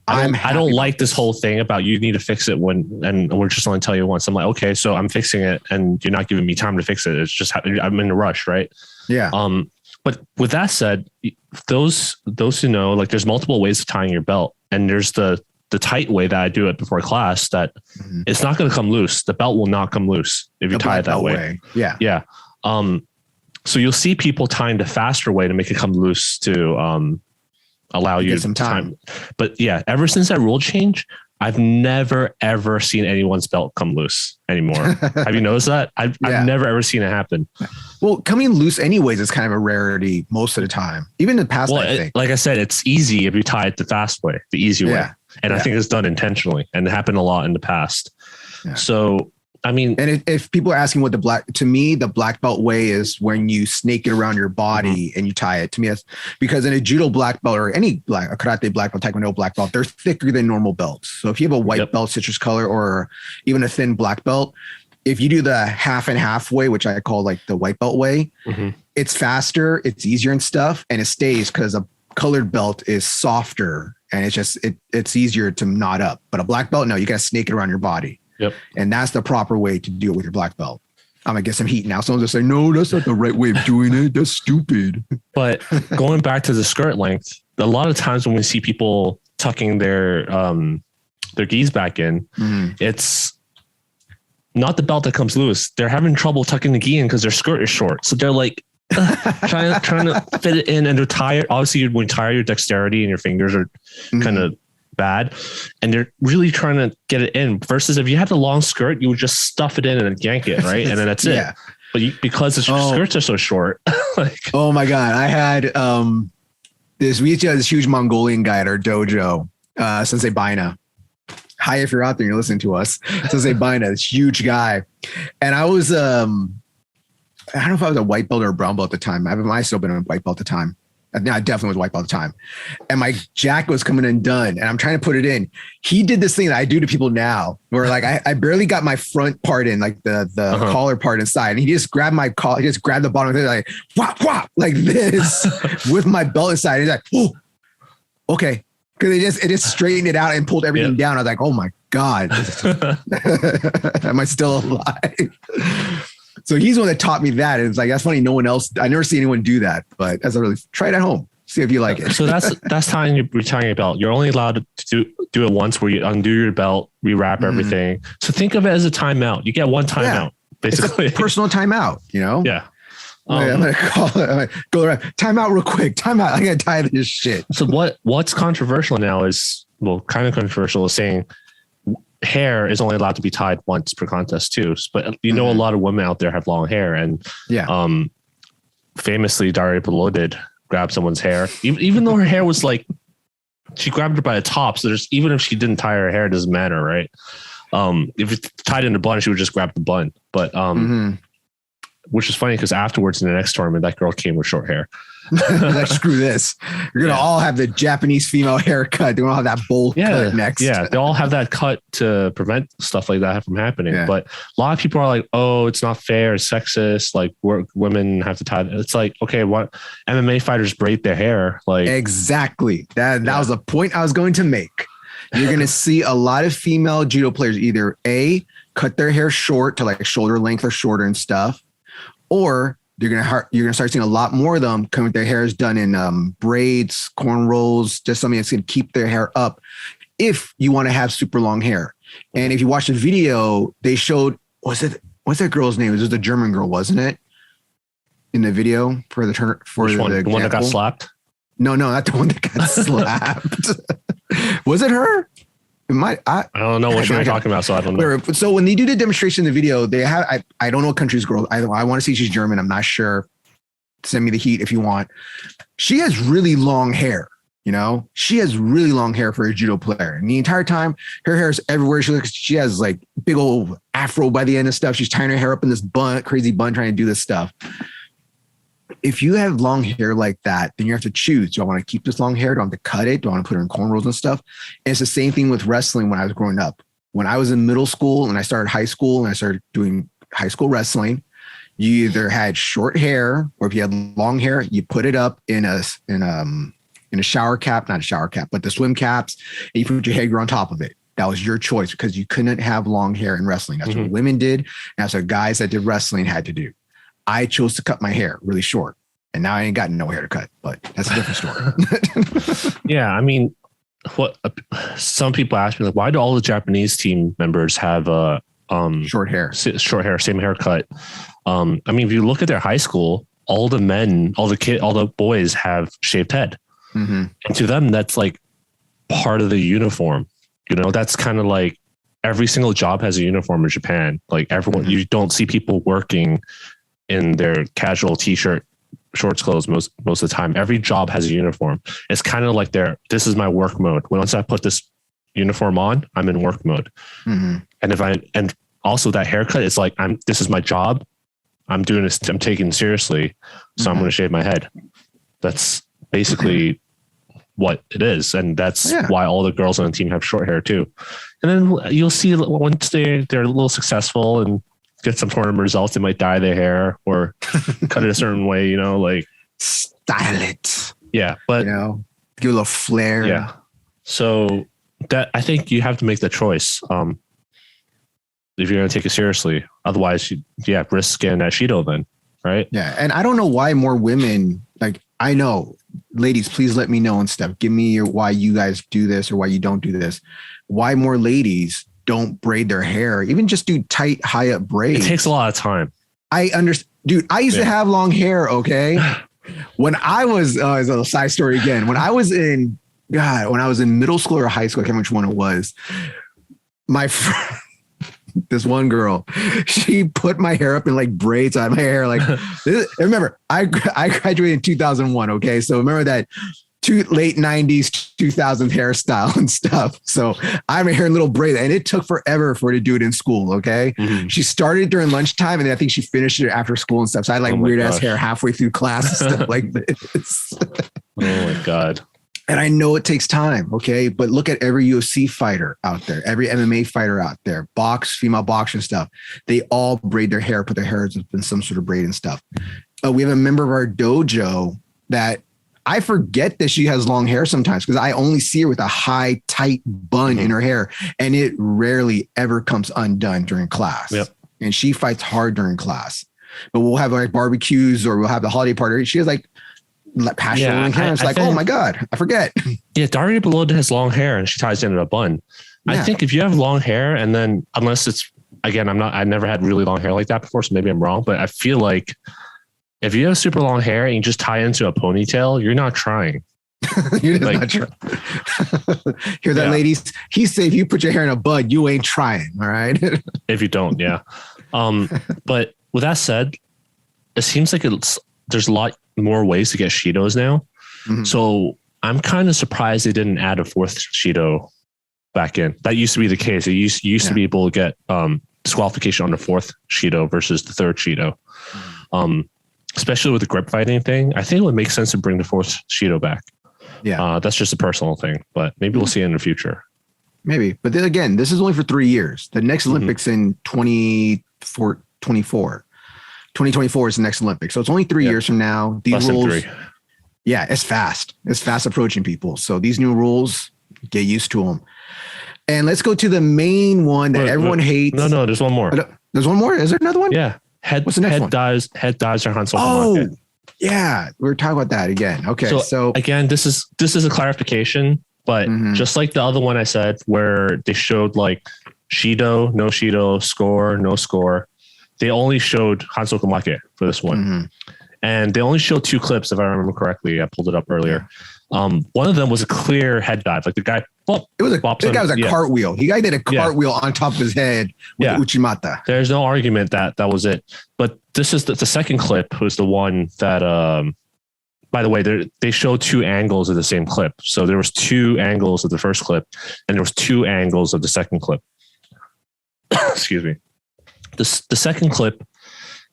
I don't like this whole thing about you need to fix it and we're just only tell you once. I'm like, okay, so I'm fixing it and you're not giving me time to fix it. It's just I'm in a rush, right? Yeah. But with that said, those who know, like, there's multiple ways of tying your belt, and there's the tight way that I do it before class that it's not going to come loose. The belt will not come loose if you tie it that way. Yeah. Yeah. So you'll see people tying the faster way to make it come loose to allow you some time. But yeah, ever since that rule change, I've never, ever seen anyone's belt come loose anymore. Have you noticed that? I've never, ever seen it happen. Well, coming loose anyways is kind of a rarity most of the time. Even in the past, I think. Like I said, it's easy if you tie it the fast way, the easy way. And I think it's done intentionally, and it happened a lot in the past. Yeah. So, I mean, and if people are asking what the black belt way is when you snake it around your body and you tie it. To me, that's because in a judo black belt or any a karate black belt, taekwondo black belt, they're thicker than normal belts. So if you have a white belt, citrus color, or even a thin black belt, if you do the half and half way, which I call like the white belt way, it's faster, it's easier and stuff, and it stays because a colored belt is softer and it's easier to knot up. But a black belt, no, you got to snake it around your body. Yep. And that's the proper way to do it with your black belt. I'm going to get some heat now. Someone's going to say, no, that's not the right way of doing it. That's stupid. But going back to the skirt length, a lot of times when we see people tucking their gis back in, it's not the belt that comes loose. They're having trouble tucking the gi in because their skirt is short. So they're like trying to fit it in, and they're tired. Obviously, when you're tired, your dexterity and your fingers are kind of bad, and they're really trying to get it in, versus if you had a long skirt, you would just stuff it in and then yank it, right? And then that's it. But because the skirts are so short, oh my God. I had we used to have this huge Mongolian guy at our dojo, Sensei Baina. Hi, if you're out there and you're listening to us. Sensei Baina, this huge guy. And I was I don't know if I was a white belt or a brown belt at the time. I might still been a white belt at the time. I definitely was white belt at the time. And my jacket was coming undone and I'm trying to put it in. He did this thing that I do to people now where like I barely got my front part in, like the collar part inside. And he just grabbed my collar, he just grabbed the bottom of it like whop, whop, like this with my belt inside. He's like, oh, okay. Cause it just straightened it out and pulled everything down. I was like, oh my God. Am I still alive? So he's the one that taught me that. And it's like, that's funny. No one else, I never see anyone do that, but that's a really, try it at home. See if you like it. So that's tying your belt. You're only allowed to do it once where you undo your belt, rewrap everything. So think of it as a timeout. You get one timeout, basically. It's a personal timeout, Yeah. I'm going to call it. I'm going to go around. Timeout real quick. Timeout. I got to tie this shit. So what's controversial now is, well, kind of controversial is saying hair is only allowed to be tied once per contest too. But a lot of women out there have long hair, and famously Daria Belodid grabbed someone's hair, even though her hair was like, she grabbed her by the top. So even if she didn't tie her hair, it doesn't matter, right? If it's tied in a bun, she would just grab the bun. But which is funny because afterwards in the next tournament, that girl came with short hair. Like, screw this. You're going to all have the Japanese female haircut. They don't have that bowl cut next. Yeah, they all have that cut to prevent stuff like that from happening. Yeah. But a lot of people are like, oh, it's not fair. It's sexist. Like, women have to tie. It's like, okay, what? MMA fighters braid their hair. Like, exactly. That was the point I was going to make. You're going to see a lot of female judo players either cut their hair short to like shoulder length or shorter and stuff, or you're gonna start seeing a lot more of them come with their hairs done in braids, cornrows, just something that's gonna keep their hair up. If you want to have super long hair, and if you watch the video, they showed what's that girl's name? It was the German girl, wasn't it? In the video for the turn for Which one? The one that got slapped? No, not the one that got slapped. Was it her? I don't know what you're talking about, so I don't know. So when they do the demonstration in the video, they have I don't know what country's girl. I want to see she's German. I'm not sure. Send me the heat if you want. She has really long hair. You know, she has really long hair for a judo player. And the entire time, her hair is everywhere. She has like big old afro by the end of stuff. She's tying her hair up in this crazy bun, trying to do this stuff. If you have long hair like that, then you have to choose. Do I want to keep this long hair? Do I want to cut it? Do I want to put her in cornrows and stuff? And it's the same thing with wrestling when I was growing up. When I was in middle school and I started high school and I started doing high school wrestling, you either had short hair or if you had long hair, you put it up in a shower cap, not a shower cap, but the swim caps, and you put your headgear on top of it. That was your choice because you couldn't have long hair in wrestling. That's what women did. And that's what guys that did wrestling had to do. I chose to cut my hair really short, and now I ain't got no hair to cut, but that's a different story. Yeah. I mean, what some people ask me, like, why do all the Japanese team members have short hair, same haircut? I mean, if you look at their high school, all the men, all the boys have shaved head. And to them, that's like part of the uniform. You know, that's kind of like every single job has a uniform in Japan. Like everyone, you don't see people working in their casual t-shirt, shorts clothes most of the time. Every job has a uniform. It's kind of like this is my work mode. Once I put this uniform on, I'm in work mode. And also that haircut, it's like this is my job. I'm doing this. I'm taking it seriously. So I'm going to shave my head. That's basically what it is. And that's why all the girls on the team have short hair too. And then you'll see once they're a little successful and get some tournament results, they might dye their hair or cut it a certain way, you know, like style it. Yeah. But you know, give a little flair. Yeah. So that I think you have to make the choice. If you're going to take it seriously, otherwise risk getting that Shido then. Right. Yeah. And I don't know why more women, like, I know, ladies, please let me know and stuff. Give me why you guys do this or why you don't do this. Why more ladies don't braid their hair, even just do tight, high up braids. It takes a lot of time. I understand. Dude, I used to have long hair. Okay. When I was, it's a side story again. When I was in middle school or high school, I can't remember which one it was. My friend, this one girl, she put my hair up in like braids on my hair. Like, remember, I graduated in 2001. Okay. So remember that late 90s, 2000s hairstyle and stuff. So I'm here in little braids, and it took forever for her to do it in school. Okay. She started during lunchtime, and then I think she finished it after school and stuff. So I had like weird ass hair halfway through class and stuff like this. Oh my God. And I know it takes time, okay? But look at every UFC fighter out there, every MMA fighter out there, female boxing stuff. They all braid their hair, put their hair in some sort of braid and stuff. We have a member of our dojo that I forget that she has long hair sometimes because I only see her with a high, tight bun in her hair, and it rarely ever comes undone during class. Yep. And she fights hard during class. But we'll have like barbecues or we'll have the holiday party. She has like passion long hair. It's like, oh my God, I forget. Yeah, Daria Belota has long hair and she ties it in a bun. Yeah. I think if you have long hair, and then unless it's, again, I never had really long hair like that before, so maybe I'm wrong, but I feel like if you have super long hair and you just tie it into a ponytail, you're not trying. You're not trying. Hear that, ladies? He said if you put your hair in a bud, you ain't trying. All right. If you don't, yeah. But with that said, it seems like there's a lot more ways to get Shidos now. So I'm kind of surprised they didn't add a fourth Shido back in. That used to be the case. It used to be able to get disqualification on the fourth Shido versus the third Shido. Especially with the grip fighting thing, I think it would make sense to bring the fourth Shido back. Yeah. That's just a personal thing, but maybe we'll see it in the future. Maybe. But then again, this is only for 3 years. The next Olympics in 2024. 2024 is the next Olympics. So it's only 3 years from now. These rules, yeah, it's fast. It's fast approaching people. So these new rules, get used to them. And let's go to the main one that everyone hates. No, there's one more. There's one more? Is there another one? Yeah. What's the next one? Head dives are Hansel. Oh, yeah. We're talking about that again. Okay. So again, this is a clarification, but just like the other one I said, where they showed like Shido, no Shido, score, no score. They only showed Hansel Kamake for this one. And they only showed 2 clips, if I remember correctly. I pulled it up earlier. One of them was a clear head dive. Like the guy, guy was a cartwheel. The guy did a cartwheel on top of his head with Uchimata. There's no argument that was it. But this is the second clip was the one that by the way, they show two angles of the same clip. So there was two angles of the first clip, and there was two angles of the second clip. Excuse me. The second clip,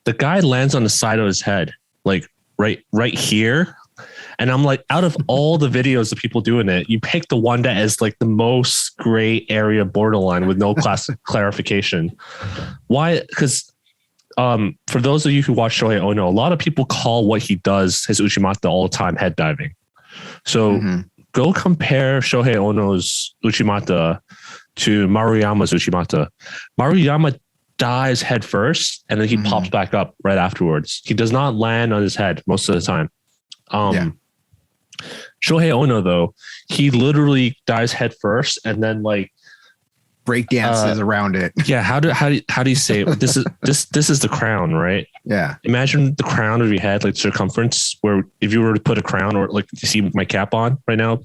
the guy lands on the side of his head, like right here. And I'm like, out of all the videos of people doing it, you pick the one that is like the most gray area borderline with no clarification. Why? Because for those of you who watch Shohei Ono, a lot of people call what he does his Uchimata all the time head diving. So go compare Shohei Ono's Uchimata to Maruyama's Uchimata. Maruyama dives head first and then he pops back up right afterwards. He does not land on his head most of the time. Shohei Ono, though, he literally dives head first and then like break dances around it. Yeah. How do you say it? This is the crown, right? Yeah. Imagine the crown of your head, like circumference, where if you were to put a crown, or like you see my cap on right now,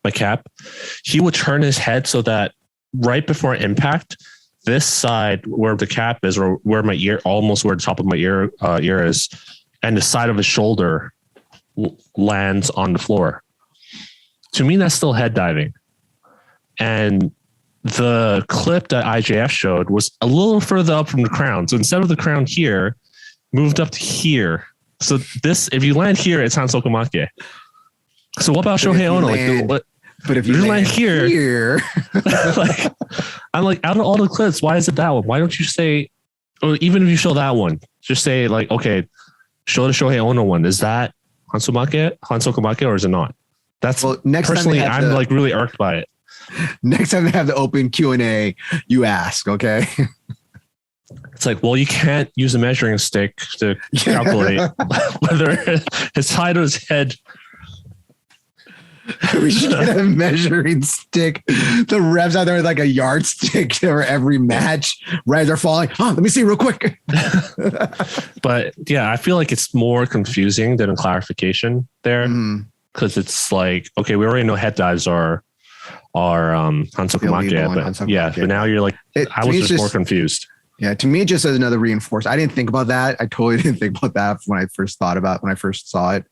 my cap, he would turn his head so that right before impact, this side where the cap is, or where my ear, almost where the top of my ear is, and the side of his shoulder lands on the floor. To me, that's still head diving. And the clip that IJF showed was a little further up from the crown. So instead of the crown here, moved up to here. So this, if you land here, it's Hansokumake. So what about Shohei Ono? But if you land here like, I'm like, out of all the clips, why is it that one? Why don't you say, or even if you show that one, just say like, okay, show the Shohei Ono one. Is that Hansokumake, or is it not? That's next personally, I'm like really irked by it. Next time they have the open Q&A, you ask, okay? It's like, well, you can't use a measuring stick to calculate whether it's high to his head. We should get a measuring stick. The refs out there with like a yardstick for every match. Right as they're falling. Oh, let me see real quick. But yeah, I feel like it's more confusing than a clarification there. Because it's like, okay, we already know head dives are Hansokumake, but yeah, but now you're like, I was just more confused. Yeah, to me, it just as another reinforcement. I didn't think about that. I totally didn't think about that when I first saw it.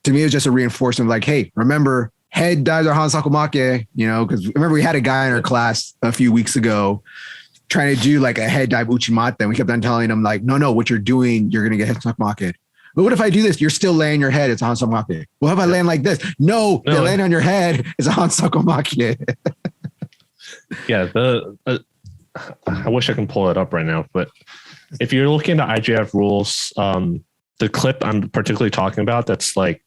To me, it was just a reinforcement of like, hey, remember, head dives are Hansokumake, you know, because remember we had a guy in our class a few weeks ago trying to do like a head dive Uchimata, and we kept on telling him like, no, what you're doing, you're going to get Hansokumake. But what if I do this? You're still laying your head. It's a Hansokumake. Well, if I land like this? No, you land on your head. It's a Hansokumake. Yeah, I wish I can pull it up right now, but if you're looking at IJF rules, the clip I'm particularly talking about, that's like,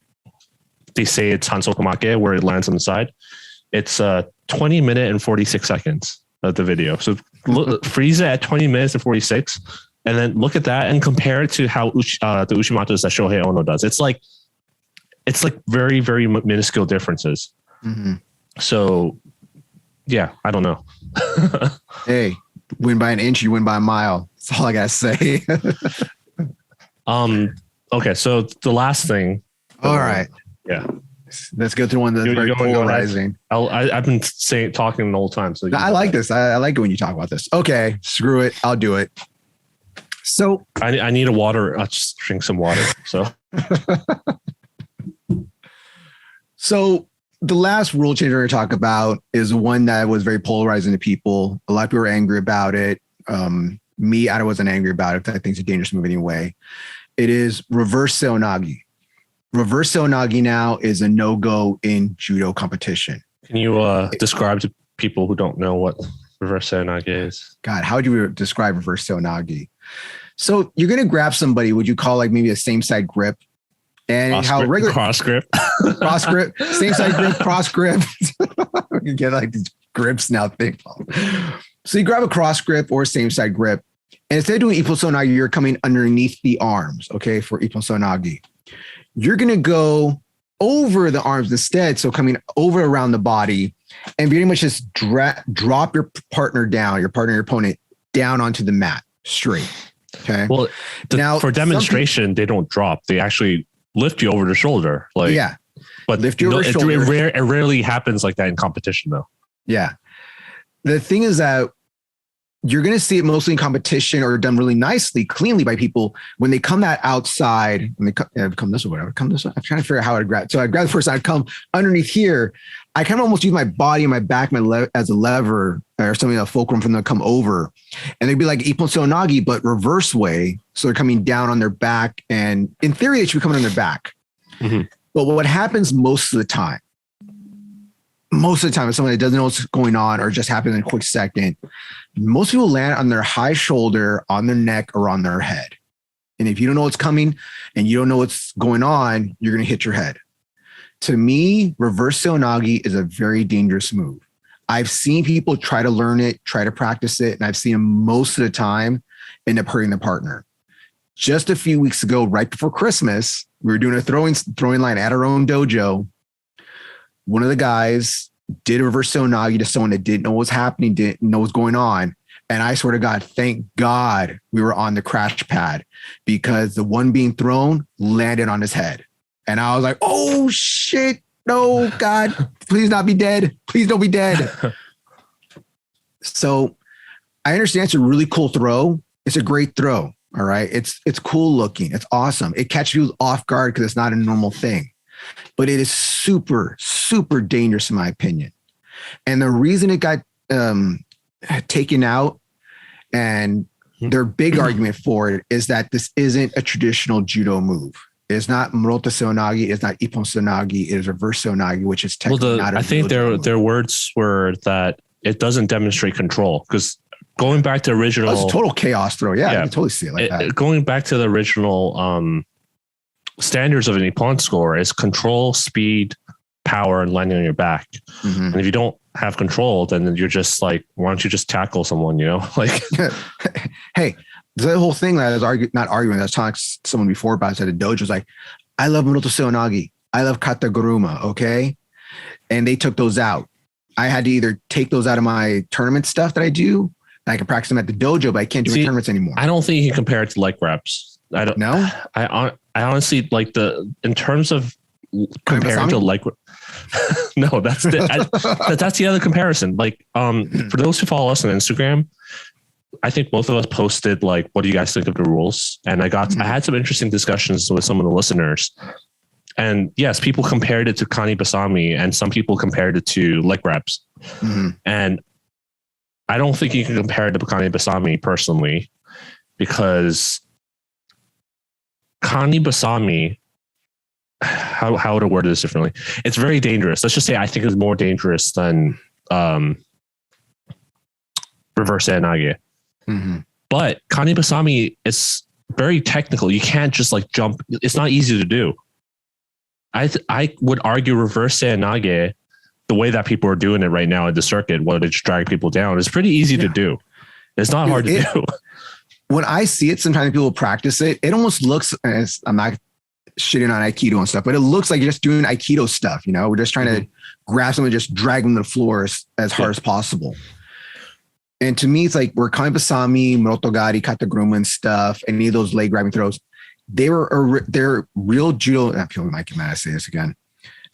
they say it's Hansokumake where it lands on the side. It's 20 minutes and 46 seconds of the video. So freeze it at 20 minutes and 46. And then look at that and compare it to how the Uchimatas that Shohei Ono does. It's like very, very minuscule differences. So yeah, I don't know. Hey, win by an inch, you win by a mile. That's all I gotta say. Okay, so the last thing. All right. Yeah. Let's go through one that's very polarizing. I've been talking the whole time. So I like this. I like it when you talk about this. Okay, screw it. I'll do it. So I need a water. I'll just drink some water. So the last rule change we're going to talk about is one that was very polarizing to people. A lot of people were angry about it. Me, I wasn't angry about it. I think it's a dangerous move anyway. It is reverse Seoi Nage. Reverse Seoi Nage now is a no-go in judo competition. Can you describe to people who don't know what reverse Seoi Nage is? God, how would you describe reverse Seoi Nage? So you're going to grab somebody, would you call like maybe a same side grip? And cross grip, same side grip, cross grip. We can get like these grips now. So you grab a cross grip or same side grip, and instead of doing Ippon Seoi Nage, you're coming underneath the arms. Okay, for Ippon Seoi Nage, you're gonna go over the arms instead. So coming over around the body, and pretty much just drop your partner down, your opponent down onto the mat straight. Okay. Well, now for demonstration, they don't drop; they actually lift you over the shoulder. Like, yeah, but lift you over the shoulder. It rarely happens like that in competition, though. Yeah. The thing is that you're going to see it mostly in competition or done really nicely, cleanly by people when they come that outside. When they come this way, I would come this way. I'm trying to figure out how I'd grab. So I'd grab the first, I'd come underneath here. I kind of almost use my body and my back, as a lever or something, a fulcrum for them to come over. And they'd be like Ippon Seoi Nage, but reverse way. So they're coming down on their back. And in theory, they should be coming on their back. Mm-hmm. But what happens most of the time if someone that doesn't know what's going on or just happens in a quick second, most people land on their high shoulder, on their neck, or on their head. And if you don't know what's coming and you don't know what's going on, you're going to hit your head. To me, reverse Seoi Nage is a very dangerous move. I've seen people try to learn it, try to practice it, and I've seen them most of the time end up hurting the partner. Just a few weeks ago, right before Christmas, we were doing a throwing line at our own dojo. One of the guys did a reverse Seoi Nage to someone that didn't know what was happening, didn't know what's going on. And I swear to God, thank God we were on the crash pad, because the one being thrown landed on his head. And I was like, oh shit, no, God, please not be dead. Please don't be dead. So I understand it's a really cool throw. It's a great throw. All right. It's cool looking. It's awesome. It catches you off guard because it's not a normal thing. But it is super, super dangerous in my opinion. And the reason it got taken out, and their big argument for it, is that this isn't a traditional judo move. It's not Muroto Seoi Nage. It's not Ippon Seoi Nage. It is reverse Seoi Nage, which is technically not a I think their words were that it doesn't demonstrate control, because going back to original... It's total chaos throw. Yeah, I can totally see it like that. Going back to the original... standards of an Ippon score is control, speed, power, and landing on your back. Mm-hmm. And if you don't have control, then you're just like, why don't you just tackle someone, like, hey, the whole thing that I was I was talking to someone before about it at the dojo was like, I love Muroto Seoi Nage. I love Kataguruma. Okay. And they took those out. I had to either take those out of my tournament stuff that I do, and I can practice them at the dojo, but I can't do it in tournaments anymore. I don't think you can compare it to leg reps. I don't know. I honestly like in terms of comparing to like, no, that's the other comparison. Like, for those who follow us on Instagram, I think both of us posted like, what do you guys think of the rules? And I had some interesting discussions with some of the listeners. And yes, people compared it to Kani Basami, and some people compared it to leg reps. Mm-hmm. And I don't think you can compare it to Kani Basami personally, because Kani Basami, how would I word this differently? It's very dangerous. Let's just say I think it's more dangerous than reverse Seoi Nage. Mm-hmm. But Kani Basami is very technical. You can't just like jump. It's not easy to do. I would argue reverse Seoi Nage, the way that people are doing it right now at the circuit, where they just drag people down, is pretty easy to do. It's not hard to do. When I see it, sometimes people practice it. It almost looks, I'm not shitting on Aikido and stuff, but it looks like you're just doing Aikido stuff. We're just trying to grab someone and just drag them to the floor as hard as possible. And to me, it's like where Kani Basami, Murotogari, Kataguruma and stuff, any of those leg grabbing throws, they're real judo. People might get mad I say this again.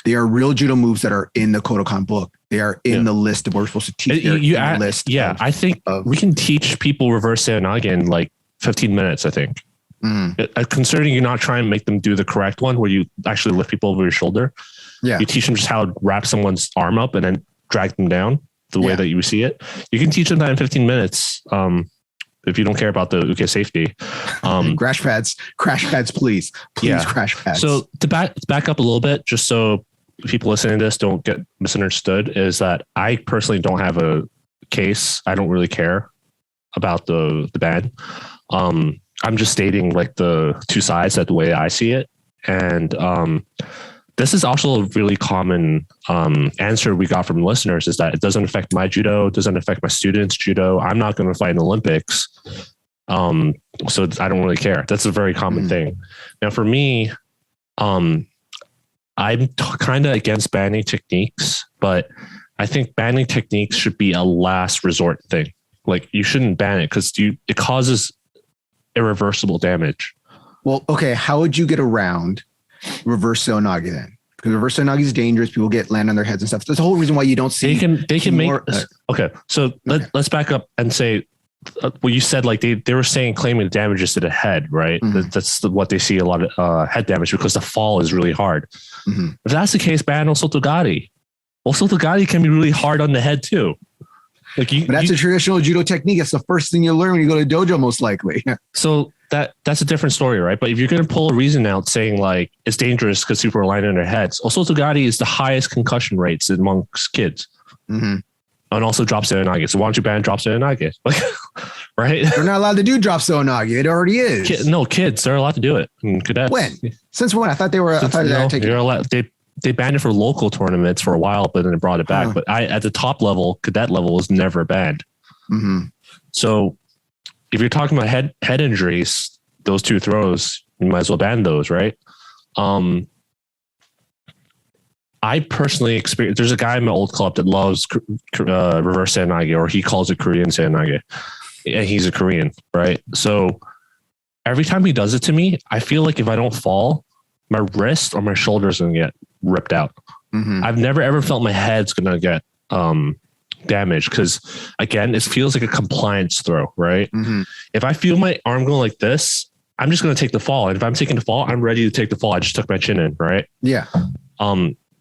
They are real judo moves that are in the Kodokan book. They are in the list of what we're supposed to teach. I think we can teach people reverse Seoi Nage in like 15 minutes, I think. Considering you're not trying to make them do the correct one where you actually lift people over your shoulder. Yeah. You teach them just how to wrap someone's arm up and then drag them down the way that you see it. You can teach them that in 15 minutes. If you don't care about the safety. Crash pads, please crash pads. So to back up a little bit, just so people listening to this don't get misunderstood, is that I personally don't have a case. I don't really care about the ban. I'm just stating like the two sides, that the way I see it. And this is also a really common answer we got from listeners, is that it doesn't affect my judo, it doesn't affect my students' judo. I'm not going to fight in the Olympics. So I don't really care. That's a very common thing. Now for me, I'm kind of against banning techniques, but I think banning techniques should be a last resort thing. Like you shouldn't ban it because it causes irreversible damage. Well, okay. How would you get around reverse Seoi Nage then? Because reverse Seoi Nage is dangerous. People land on their heads and stuff. That's the whole reason why you don't see. They can make. Okay, so let's back up and say well, you said like they were saying claiming damages to the head, right? Mm-hmm. That's what they see a lot of head damage because the fall is really hard. Mm-hmm. If that's the case, ban Osotogari. Osotogari can be really hard on the head too. Like but that's a traditional judo technique. It's the first thing you learn when you go to dojo, most likely. So that's a different story, right? But if you're going to pull a reason out saying like it's dangerous because people are lying on their heads, Osotogari is the highest concussion rates amongst kids. Mm-hmm. And also drop Seoi Nage. So why don't you ban drop Seoi Nage? Like, right? They're not allowed to do drop Seoi Nage. It already is. Kids, they're allowed to do it. Cadets. When? Since when? I thought they were. You're allowed. They banned it for local tournaments for a while, but then they brought it back. But at the top level, cadet level, was never banned. Mm-hmm. So if you're talking about head injuries, those two throws, you might as well ban those, right? I personally experienced, there's a guy in my old club that loves reverse Seoi Nage, or he calls it Korean Seoi Nage. And he's a Korean, right? So every time he does it to me, I feel like if I don't fall, my wrist or my shoulders are going to get ripped out. Mm-hmm. I've never ever felt my head's going to get damaged because, again, it feels like a compliance throw, right? Mm-hmm. If I feel my arm going like this, I'm just going to take the fall. And if I'm taking the fall, I'm ready to take the fall. I just took my chin in, right? Yeah.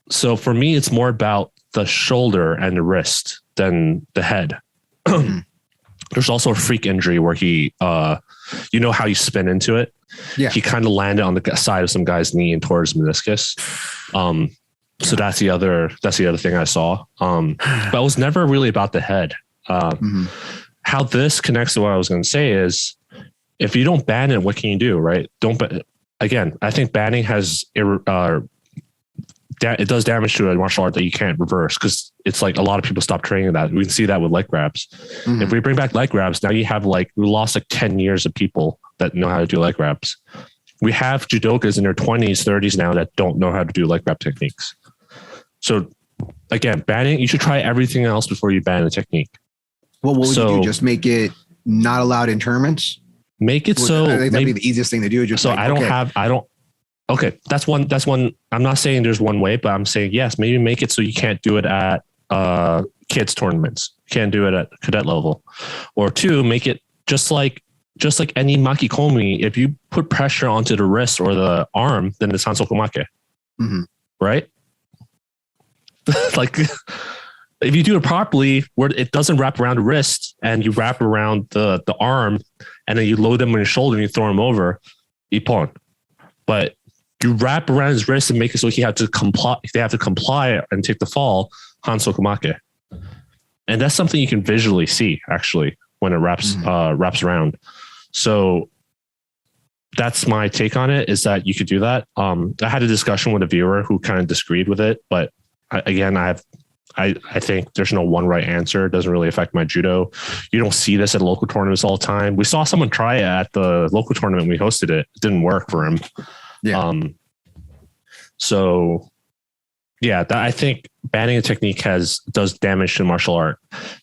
So for me, it's more about the shoulder and the wrist than the head. There's also a freak injury where he, you know how you spin into it? Yeah. He kind of landed on the side of some guy's knee and tore his meniscus. So that's the other thing I saw. But it was never really about the head. How this connects to what I was going to say is if you don't ban it, what can you do? Right. Again, I think banning has, it does damage to a martial art that you can't reverse because it's like a lot of people stop training that. We can see that with leg grabs. If we bring back leg grabs, now you have we lost 10 years of people that know how to do leg grabs. We have judokas in their 20s, 30s now that don't know how to do leg grab techniques. So again, banning, you should try everything else before you ban a technique. Well, what would you do? Just make it not allowed in tournaments? Make it so. I think that'd be the easiest thing to do. Just so okay, that's one. I'm not saying there's one way, but I'm saying, yes, maybe make it so you can't do it at kids tournaments. You can't do it at cadet level. Or two, make it just like any makikomi. If you put pressure onto the wrist or the arm, then it's hansokumake. Right? Like if you do it properly, where it doesn't wrap around the wrist and you wrap around the arm and then you load them on your shoulder and you throw them over, ippon. But you wrap around his wrist and make it so they have to comply and take the fall, hansokumake. And that's something you can visually see actually when it wraps around. So that's my take on it, is that you could do that. I had a discussion with a viewer who kind of disagreed with it, but I think there's no one right answer. It doesn't really affect my judo. You don't see this at local tournaments all the time. We saw someone try it at the local tournament. We hosted it. It didn't work for him. Yeah. So yeah, I think banning a technique does damage to martial art.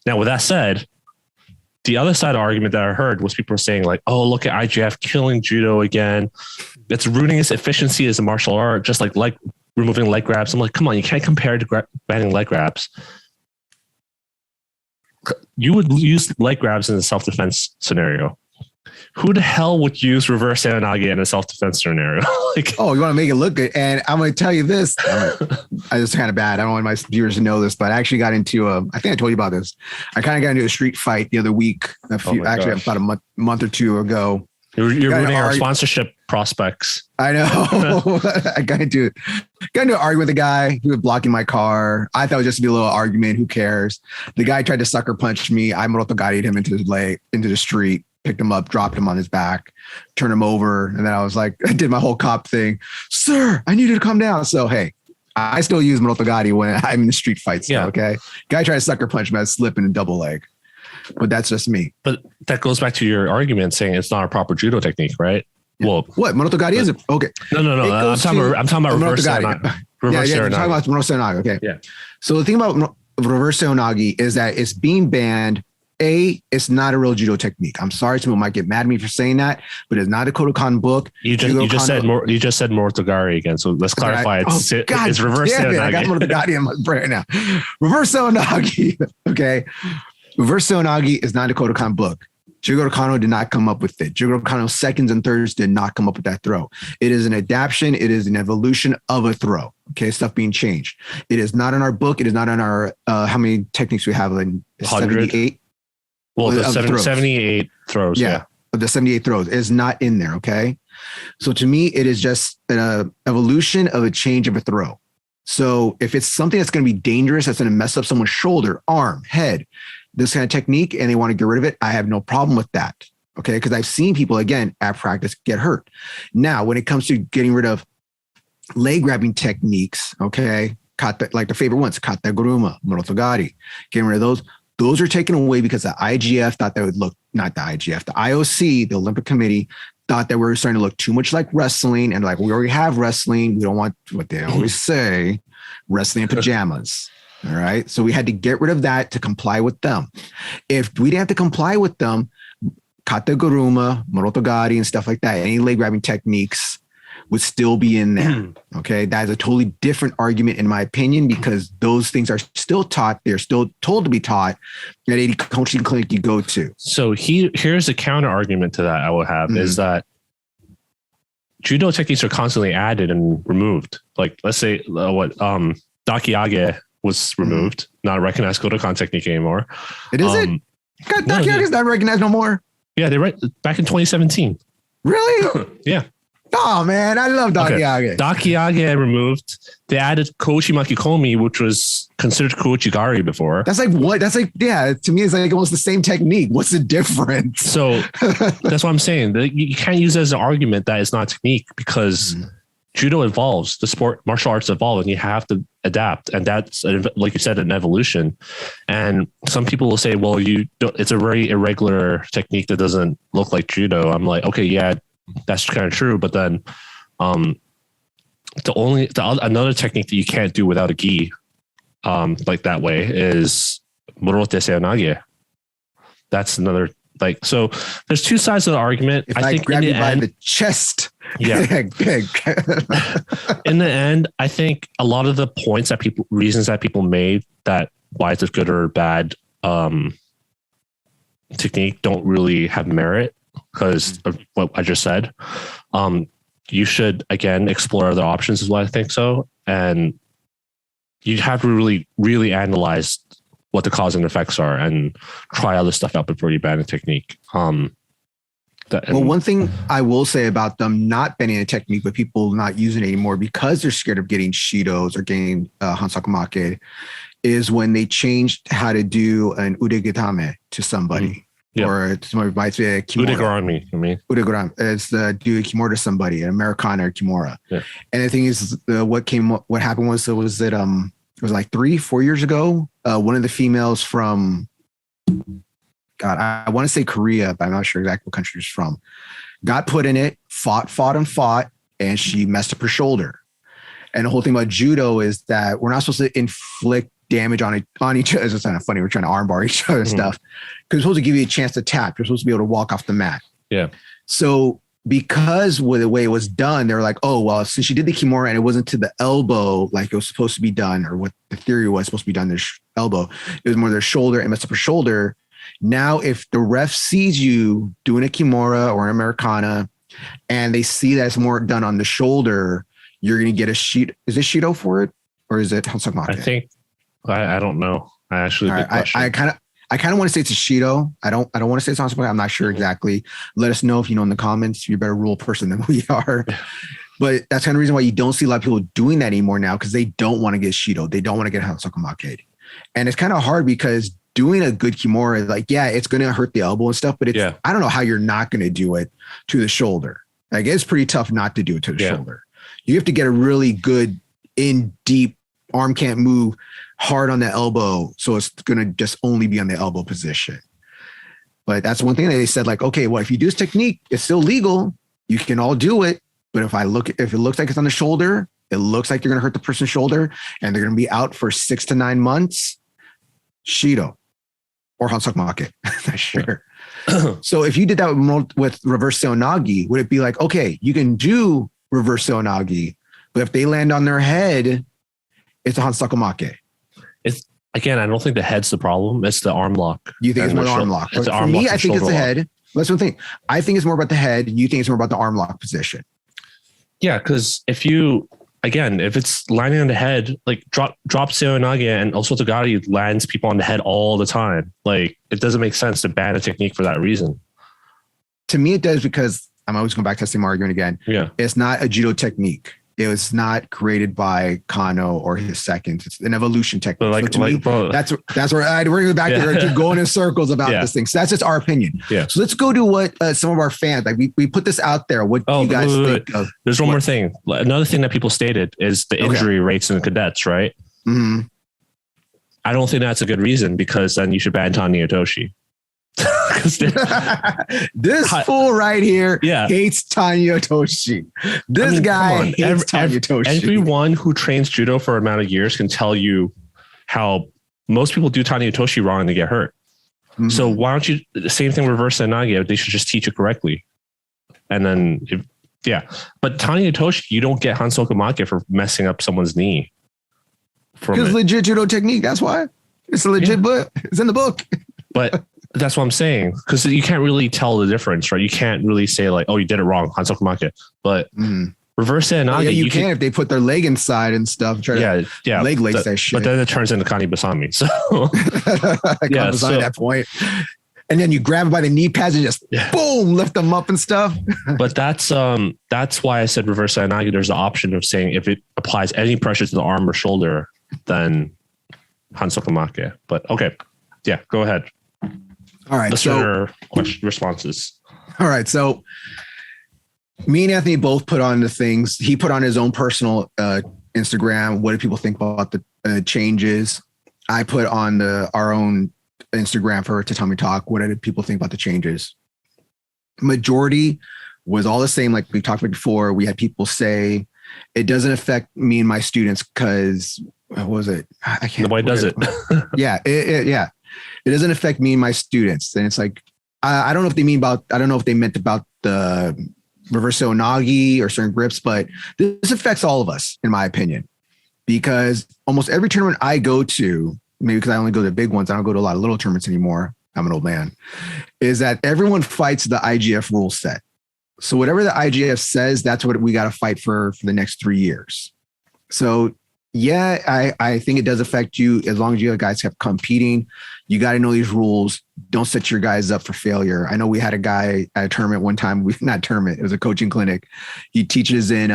Now, with that said, the other side of the argument that I heard was people saying like, oh, look at IJF killing judo again. It's ruining its efficiency as a martial art, just like removing leg grabs. I'm like, come on, you can't compare it to banning leg grabs. You would use leg grabs in a self-defense scenario. Who the hell would use reverse Seoi Nage in a self-defense scenario? Oh, you want to make it look good? And I'm going to tell you this. It's kind of bad. I don't want my viewers to know this, but I actually got into I think I told you about this. I kind of got into a street fight the other week. About a month or two ago. You're ruining our sponsorship prospects. I know. I got into an argument with a guy who was blocking my car. I thought it would just be a little argument. Who cares? The guy tried to sucker punch me. I motogari'd him into the street, picked him up, dropped him on his back, turned him over. And then I was like, I did my whole cop thing. Sir, I need you to come down. So, hey, I still use motogari when I'm in the street fights. Yeah. Okay. Guy tried to sucker punch me. I slip in a double leg. But that's just me. But that goes back to your argument saying it's not a proper judo technique, right? Yeah. Well, what monotogari is it? Okay. No. I'm talking about reverse Seoi Nage. You're talking about reverse Seoi Nage. Okay. Yeah. So the thing about reverse Seoi Nage is that it's being banned. It's not a real judo technique. I'm sorry, someone might get mad at me for saying that, but it's not a Kodokan book. You just said monotogari again. So let's clarify. It's reverse Seoi Nage. I got monotogari in my brain now. Reverse Seoi Nage. Okay. Reverse Seoi Nage is not a Kodokan book. Jigoro Kano did not come up with it. Jigoro Kano's seconds and thirds did not come up with that throw. It is an adaptation. It is an evolution of a throw. Okay, stuff being changed. It is not in our book. It is not in our how many techniques we have in 78. Well, the 78 throws. Yeah, of the 78 throws is not in there. Okay, so to me, it is just an evolution of a change of a throw. So if it's something that's going to be dangerous, that's going to mess up someone's shoulder, arm, head, this kind of technique, and they want to get rid of it, I have no problem with that. Okay. Because I've seen people, again, at practice get hurt. Now, when it comes to getting rid of leg grabbing techniques, okay, kata, like the favorite ones, kata guruma, morotogari, getting rid of those are taken away because the IGF thought that would look, not the IGF, the IOC, the Olympic Committee, thought that we were starting to look too much like wrestling, and like, we already have wrestling. We don't want what they always say, wrestling in pajamas. All right. So we had to get rid of that to comply with them. If we didn't have to comply with them, kata guruma, morotogari, and stuff like that, any leg grabbing techniques would still be in there. Okay. That is a totally different argument, in my opinion, because those things are still taught. They're still told to be taught at any coaching clinic you go to. So here's a counter argument to that I would have is that judo techniques are constantly added and removed. Like, let's say dakiage was removed, not a recognized Gotokan technique anymore. It isn't? Dakiage is not recognized no more. Yeah, they right back in 2017. Really? Yeah. Oh man, I love dakiage. Okay. Dakiage removed. They added Kouchi Makikomi, which was considered Kouchigari before. That's like what? That's like, yeah, to me it's like almost the same technique. What's the difference? So that's what I'm saying. You can't use it as an argument that it's not technique, because judo evolves, the sport, martial arts evolve, and you have to adapt. And that's, like you said, an evolution. And some people will say, well, it's a very irregular technique that doesn't look like judo. I'm like, okay, yeah, that's kind of true. But then another technique that you can't do without a gi, like that way, is morote Seoi Nage. That's another, like, so there's two sides of the argument. If I think grab you by the chest. Yeah. In the end, I think a lot of the reasons that people made that why it's a good or bad technique don't really have merit because of what I just said. You should, again, explore other options is what I think so. And you have to really, really analyze what the cause and effects are and try other stuff out before you ban a technique. Well, one thing I will say about them not banning a technique, but people not using it anymore because they're scared of getting Shidos or getting Hansakumake, is when they changed how to do an udegetame to somebody. Or somebody might say a kimura. Udegorami, I mean. Udegoram. It's the do a kimura to somebody, an Americana or kimura. Yeah. And the thing is, what happened was it was like 3-4 years ago. One of the females from, God, I want to say Korea, but I'm not sure exactly what country she's from, got put in it, fought, and she messed up her shoulder. And the whole thing about judo is that we're not supposed to inflict damage on each other. It's kind of funny. We're trying to armbar each other and stuff, because we're supposed to give you a chance to tap. You're supposed to be able to walk off the mat. Yeah. So because with the way it was done, they were like, oh, well, since she did the kimura and it wasn't to the elbow like it was supposed to be done, or what the theory was supposed to be done, their elbow, it was more their shoulder and messed up her shoulder. Now, if the ref sees you doing a kimura or an Americana and they see that it's more done on the shoulder, you're going to get a sheet. Is it Shido for it, or is it Hansakumake? I think, I don't know. I actually, I kind of want to say it's a Shido. I don't want to say it's Hansakumake. I'm not sure exactly. Let us know if you know in the comments. You're a better rule person than we are. But that's kind of the reason why you don't see a lot of people doing that anymore now, because they don't want to get Shido. They don't want to get Hansakumake. And it's kind of hard because doing a good kimura, like, yeah, it's going to hurt the elbow and stuff, but I don't know how you're not going to do it to the shoulder. Like, it's pretty tough not to do it to the shoulder. You have to get a really good in deep, arm can't move, hard on the elbow. So it's going to just only be on the elbow position. But that's one thing that they said, like, okay, well, if you do this technique, it's still legal. You can all do it. But if it looks like it's on the shoulder, it looks like you're going to hurt the person's shoulder and they're going to be out for 6 to 9 months, Shido or Hansakumake. Not sure. So if you did that with reverse Seoi Nage, would it be like, okay, you can do reverse Seoi Nage, but if they land on their head, it's a Hansakumake? Again, I don't think the head's the problem. It's the arm lock. You think it's more the arm lock? It's For me, I think it's the head. That's one thing. I think it's more about the head. You think it's more about the arm lock position. Yeah, because if it's landing on the head, like drop Seoi Nage and also Tagari lands people on the head all the time. Like it doesn't make sense to ban a technique for that reason. To me, it does because I'm always going back to the same argument again. Yeah, it's not a judo technique. It was not created by Kano or his seconds. It's an evolution technique. That's where we're going back there to going in circles about this thing. So that's just our opinion. Yeah. So let's go to what some of our fans, like we put this out there. What do you guys think of? There's one more thing. Another thing that people stated is the injury rates in the cadets, right? Mm-hmm. I don't think that's a good reason because then you should ban Tani Otoshi. This fool right here hates Tanya Toshi. This guy hates Tanya Toshi. Everyone who trains judo for an amount of years can tell you how most people do Tanya Toshi wrong and they get hurt. Mm-hmm. So why don't you, the same thing reverse Nage, they should just teach it correctly. And then, but Tanya Toshi, you don't get Hansoku Make for messing up someone's knee. Because legit judo technique, that's why. It's a legit book. It's in the book. But that's what I'm saying. Because you can't really tell the difference, right? You can't really say like, oh, you did it wrong, Hansoku Make. But reverse Nage, you can if they put their leg inside and stuff. Try to leg lace that shit. But then it turns into Kani Basami. So at that point. And then you grab it by the knee pads and just boom, lift them up and stuff. But that's why I said reverse Nage. There's the option of saying if it applies any pressure to the arm or shoulder, then Hansoku Make. But okay. Yeah, go ahead. All right. Responses. All right. So me and Anthony both put on the things. He put on his own personal Instagram. What do people think about the changes? I put on our own Instagram for Tatami Talk. What did people think about the changes? Majority was all the same. Like we talked about before, we had people say it doesn't affect me and my students because what was it? I can't. Why does it? It doesn't affect me and my students. And it's like, I don't know if they meant about the reverse Onagi or certain grips, but this affects all of us, in my opinion, because almost every tournament I go to, maybe because I only go to the big ones, I don't go to a lot of little tournaments anymore. I'm an old man, is that everyone fights the IJF rule set. So whatever the IJF says, that's what we got to fight for the next 3 years. So yeah, I think it does affect you as long as you guys kept competing. You got to know these rules. Don't set your guys up for failure. I know we had a guy at a tournament one time. It was a coaching clinic. He teaches in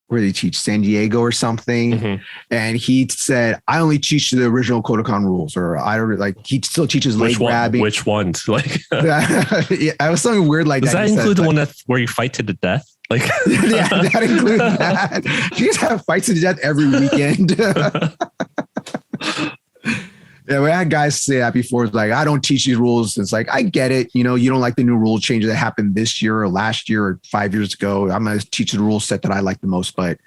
where did he teach? San Diego or something. Mm-hmm. And he said, I only teach the original Kodokan rules, or I don't like, he still teaches leg grabbing. Which ones? Like, I was something weird like that. Does that include the one where you fight to the death? Like, yeah, that includes that. You guys have fights to the death every weekend. Yeah, we had guys say that before. It's like, I don't teach these rules. It's like, I get it. You know, you don't like the new rule change that happened this year or last year or 5 years ago. I'm going to teach the rule set that I like the most, but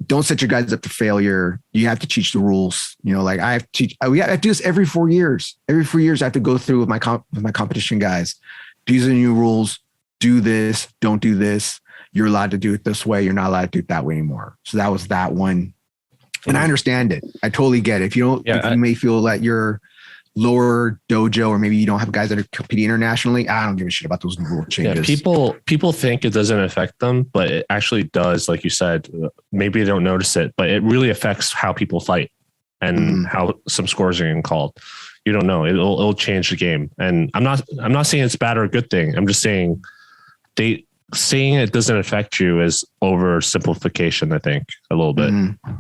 don't set your guys up for failure. You have to teach the rules. You know, like I have to teach. We have to do this every 4 years. Every 4 years, I have to go through with my competition guys. These are the new rules. Do this. Don't do this. You're allowed to do it this way. You're not allowed to do it that way anymore. So that was that one. And I understand it. I totally get it. If you may feel that you're lower dojo, or maybe you don't have guys that are competing internationally, I don't give a shit about those rule changes. Yeah, people think it doesn't affect them, but it actually does. Like you said, maybe they don't notice it, but it really affects how people fight and how some scores are getting called. You don't know. It'll change the game. And I'm not saying it's bad or a good thing. I'm just saying saying it doesn't affect you is oversimplification, I think, a little bit. Mm-hmm.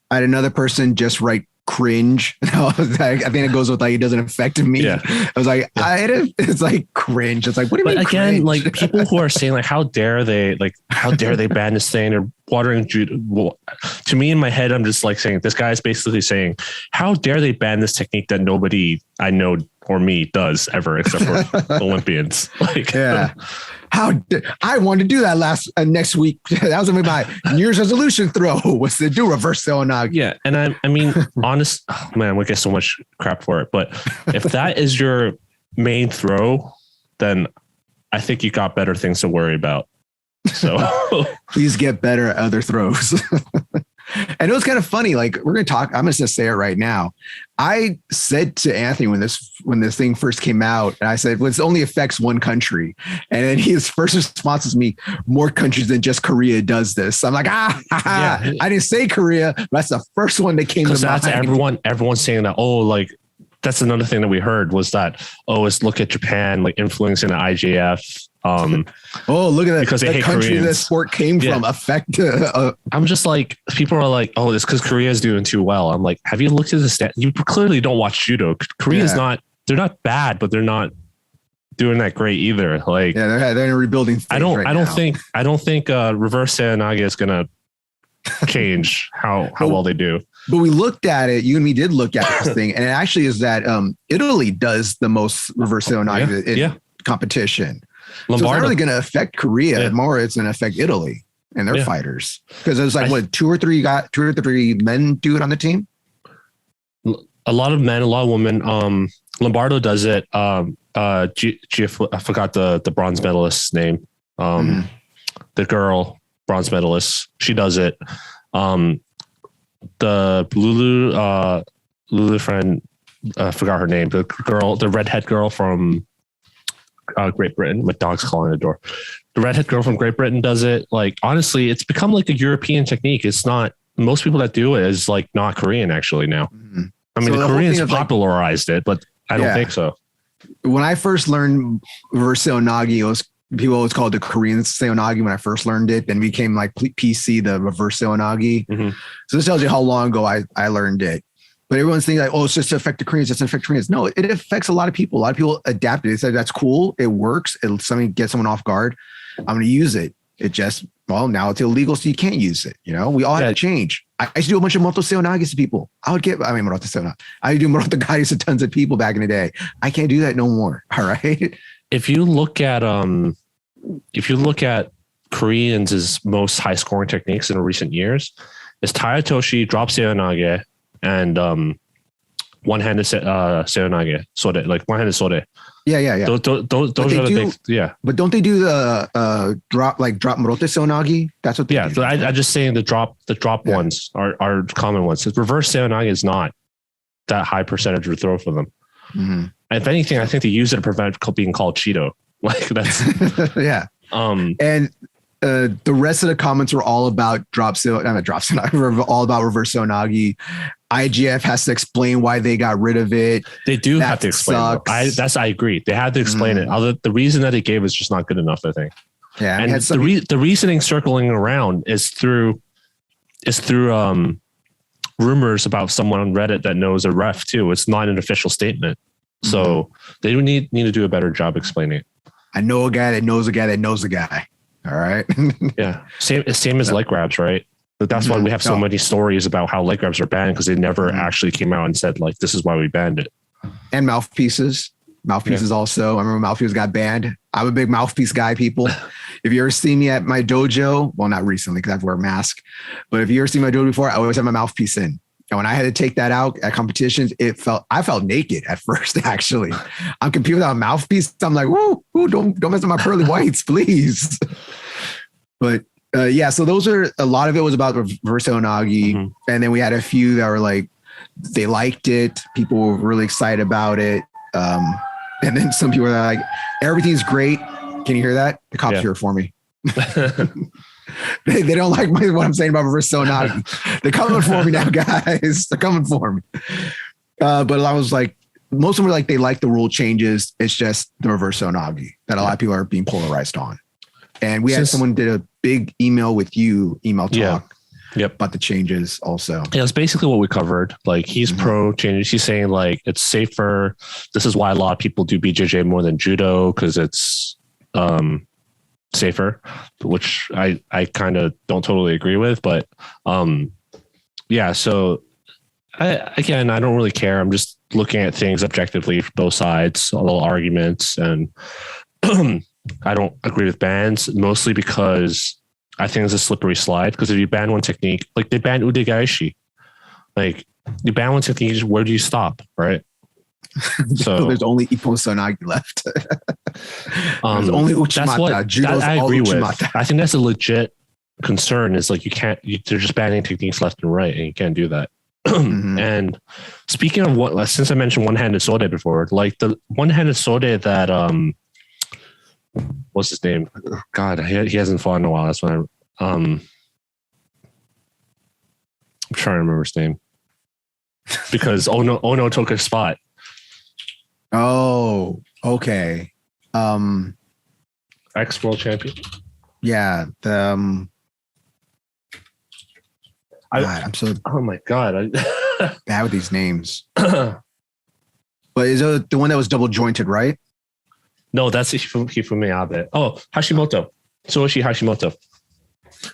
I had another person just write cringe. I think it goes with like, it doesn't affect me. Yeah. I was like, it's like cringe. It's like, what do you mean? Again, cringe? Like people who are saying like, how dare they ban this thing or watering judo. Well, to me in my head, I'm just like saying, this guy is basically saying, how dare they ban this technique that nobody I know or me does ever, except for Olympians. Like, yeah. I wanted to do that next week. That was my New Year's resolution throw was to do reverse Seoi Nage. Yeah. And I mean, man, we get so much crap for it. But if that is your main throw, then I think you got better things to worry about. So please get better at other throws. And it was kind of funny. Like we're going to talk. I'm just going to say it right now. I said to Anthony when this thing first came out, and I said, well, it only affects one country. And then his first response was me, more countries than just Korea does this. I'm like, I didn't say Korea. But that's the first one that came to mind. Because that's everyone's saying that, oh, like, that's another thing that we heard was that, oh, let's look at Japan, like influencing the IJF. Oh, look at that. Because they hate country Koreans. that sport came from affect. I'm just like, people are like, oh, it's because Korea is doing too well. I'm like, have you looked at the stat? You clearly don't watch judo. Korea's they're not bad, but they're not doing that great either. Like, they're in a rebuilding phase I don't think reverse Seoi Nage is gonna change how well they do. But we looked at it. You and me did look at this thing, and it actually is that Italy does the most reverse Seoi Nage in competition. So it's not really going to affect Korea. Yeah. More, it's going to affect Italy and their fighters, because there's like two or three men do it on the team. A lot of men, a lot of women. Lombardo does it. I forgot the bronze medalist's name. The girl bronze medalist, she does it. The Lulu friend, I forgot her name. The redhead girl from Great Britain. My dog's calling the door. The redhead girl from Great Britain does it. Like, honestly, it's become like a European technique. It's not, most people that do it is like not Korean actually now. Mm-hmm. I mean, the Koreans popularized it, but I don't think so. When I first learned reverse Seoi Nage, people always called it the Korean Seoi Nage when I first learned it. Then became like PC, the reverse Seoi Nage. Mm-hmm. So this tells you how long ago I learned it. But everyone's thinking like, oh, it's just to affect the Koreans. It's to affect Koreans. No, it affects a lot of people. A lot of people adapt it. They say that's cool. It works. It'll something get someone off guard. I'm going to use it. It just, well, now it's illegal, so you can't use it. You know, we all have to change. I used to do a bunch of Moto Seoi Nages to people. I would do Moto Garis to tons of people back in the day. I can't do that no more. All right. If you look at Koreans' most high scoring techniques in recent years, is Tayatoshi, drop Seoi Nage, and one-handed Seoi Nage, sore, like one-handed sore. Yeah. Those are the big, But don't they do the drop Morote Seoi Nage? That's what they do. I'm just saying the drop ones are common ones. Reverse Seoi Nage is not that high percentage of throw for them. Mm-hmm. And if anything, I think they use it to prevent being called Cheeto. Like that's and the rest of the comments were all about all about reverse Seoi Nage. IJF has to explain why they got rid of it. They do have to explain. I agree. They had to explain it. Although the reason that they gave is just not good enough, I think. Yeah, and the reasoning circling around is through rumors about someone on Reddit that knows a ref too. It's not an official statement, so they need to do a better job explaining it. I know a guy that knows a guy that knows a guy. All right. Yeah. Same as leg grabs, right? But that's why we have so many stories about how leg grabs are banned, because they never actually came out and said like, this is why we banned it. And mouthpieces also. I remember mouthpieces got banned. I'm a big mouthpiece guy, people. If you ever see me at my dojo, well, not recently because I have to wear a mask, but if you ever seen my dojo before, I always have my mouthpiece in. And when I had to take that out at competitions, I felt naked at first, actually. I'm competing without a mouthpiece. I'm like, woo, don't mess with my pearly whites, please. But so those are, a lot of it was about reverse Seoi Nage. Mm-hmm. And then we had a few that were like, they liked it. People were really excited about it. And then some people are like, everything's great. Can you hear that? The cops here for me. They don't like what I'm saying about reverse Seoi Nage. They're coming for me now, guys. They're coming for me. But I was like, most of them were like, they like the rule changes. It's just the reverse Seoi Nage that a lot of people are being polarized on. And we had someone did a big email talk about the changes also. Yeah, it's basically what we covered. Like he's pro changes. He's saying like it's safer. This is why a lot of people do BJJ more than judo, because it's safer, which I kind of don't totally agree with. But so I don't really care. I'm just looking at things objectively from both sides, all arguments, and I don't agree with bans, mostly because I think it's a slippery slide. Because if you ban one technique, like they banned Udegaishi, like you ban one technique, where do you stop, right? So there's only Ippo Seoi Nage left. There's only Uchimata. I agree with. I think that's a legit concern is like they're just banning techniques left and right, and you can't do that. Mm-hmm. And speaking of what, since I mentioned one-handed sode before, like the one-handed sode that what's his name? God, he hasn't fought in a while. That's why I'm trying to remember his name because Ono took his spot. Oh, okay. Ex-world champion. Yeah, I'm so oh my god, bad with these names. But is it the one that was double jointed, right? No, that's Hifumi Abe. Oh, Hashimoto. Soichi Hashimoto.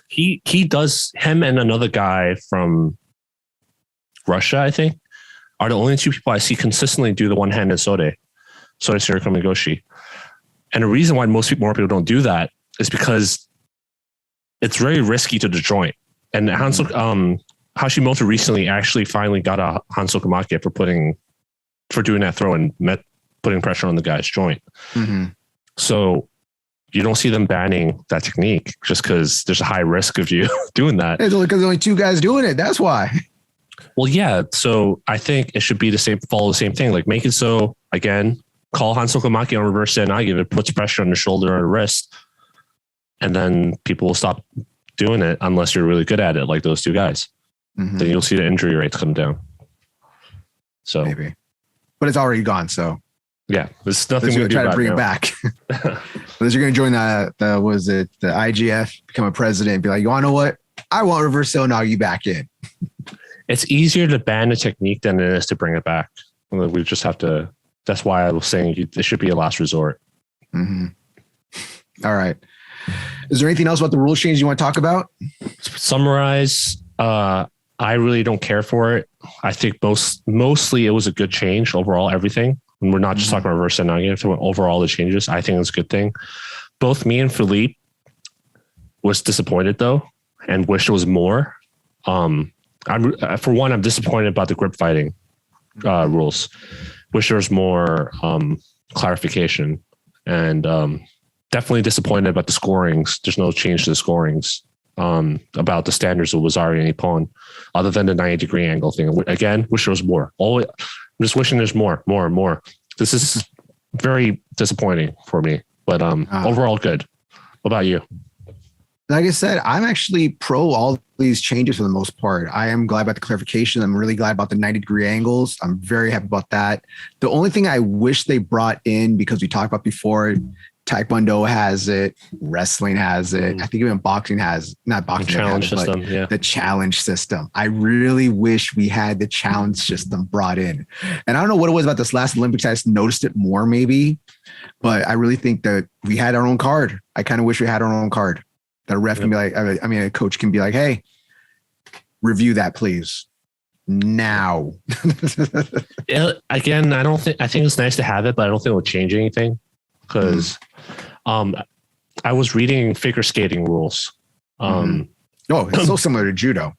He does, him and another guy from Russia, I think, are the only two people I see consistently do the one-handed sode Surikumi Goshi. And the reason why more people don't do that is because it's very risky to the joint. And Hashimoto recently actually finally got a Hansokumake for doing that throw and putting pressure on the guy's joint. Mm-hmm. So you don't see them banning that technique just because there's a high risk of you doing that. It's only because there's only two guys doing it. That's why. Well, yeah. So I think it should be follow the same thing. Like make it so, again, call Hansokumake on reverse Seoi Nage if it puts pressure on the shoulder or the wrist. And then people will stop doing it unless you're really good at it, like those two guys. Mm-hmm. Then you'll see the injury rates come down. So maybe. But it's already gone, so. Yeah, there's nothing we can try to bring it back. Unless you're going to join the IJF, become a president, and be like, you want to know what? I want reverse Seoi Nage back in. It's easier to ban a technique than it is to bring it back. We just have to. That's why I was saying it should be a last resort. Mm-hmm. All right. Is there anything else about the rule change you want to talk about? Summarize. I really don't care for it. I think mostly it was a good change overall. Everything. And we're not just talking about reverse Seoi Nage, so overall the changes, I think it's a good thing. Both me and Philippe was disappointed though, and wished it was more. I'm disappointed about the grip fighting rules. Wish there was more clarification, and definitely disappointed about the scorings. There's no change to the scorings about the standards of Wazari and Ippon, other than the 90-degree angle thing. Again, wish there was more. I'm just wishing there's more. This is very disappointing for me, but overall good. What about you? Like I said, I'm actually pro all these changes for the most part. I am glad about the clarification. I'm really glad about the 90-degree angles. I'm very happy about that. The only thing I wish they brought in, because we talked about before, Taekwondo has it, wrestling has it. I think even boxing has, not boxing, the challenge system. Yeah. The challenge system. I really wish we had the challenge system brought in. And I don't know what it was about this last Olympics. I just noticed it more maybe, but I really think that we had our own card. I kind of wish we had our own card. That a ref can be like, a coach can be like, hey, review that, please. Now. Again, I think it's nice to have it, but I don't think it will change anything. Because I was reading figure skating rules. It's so similar to judo.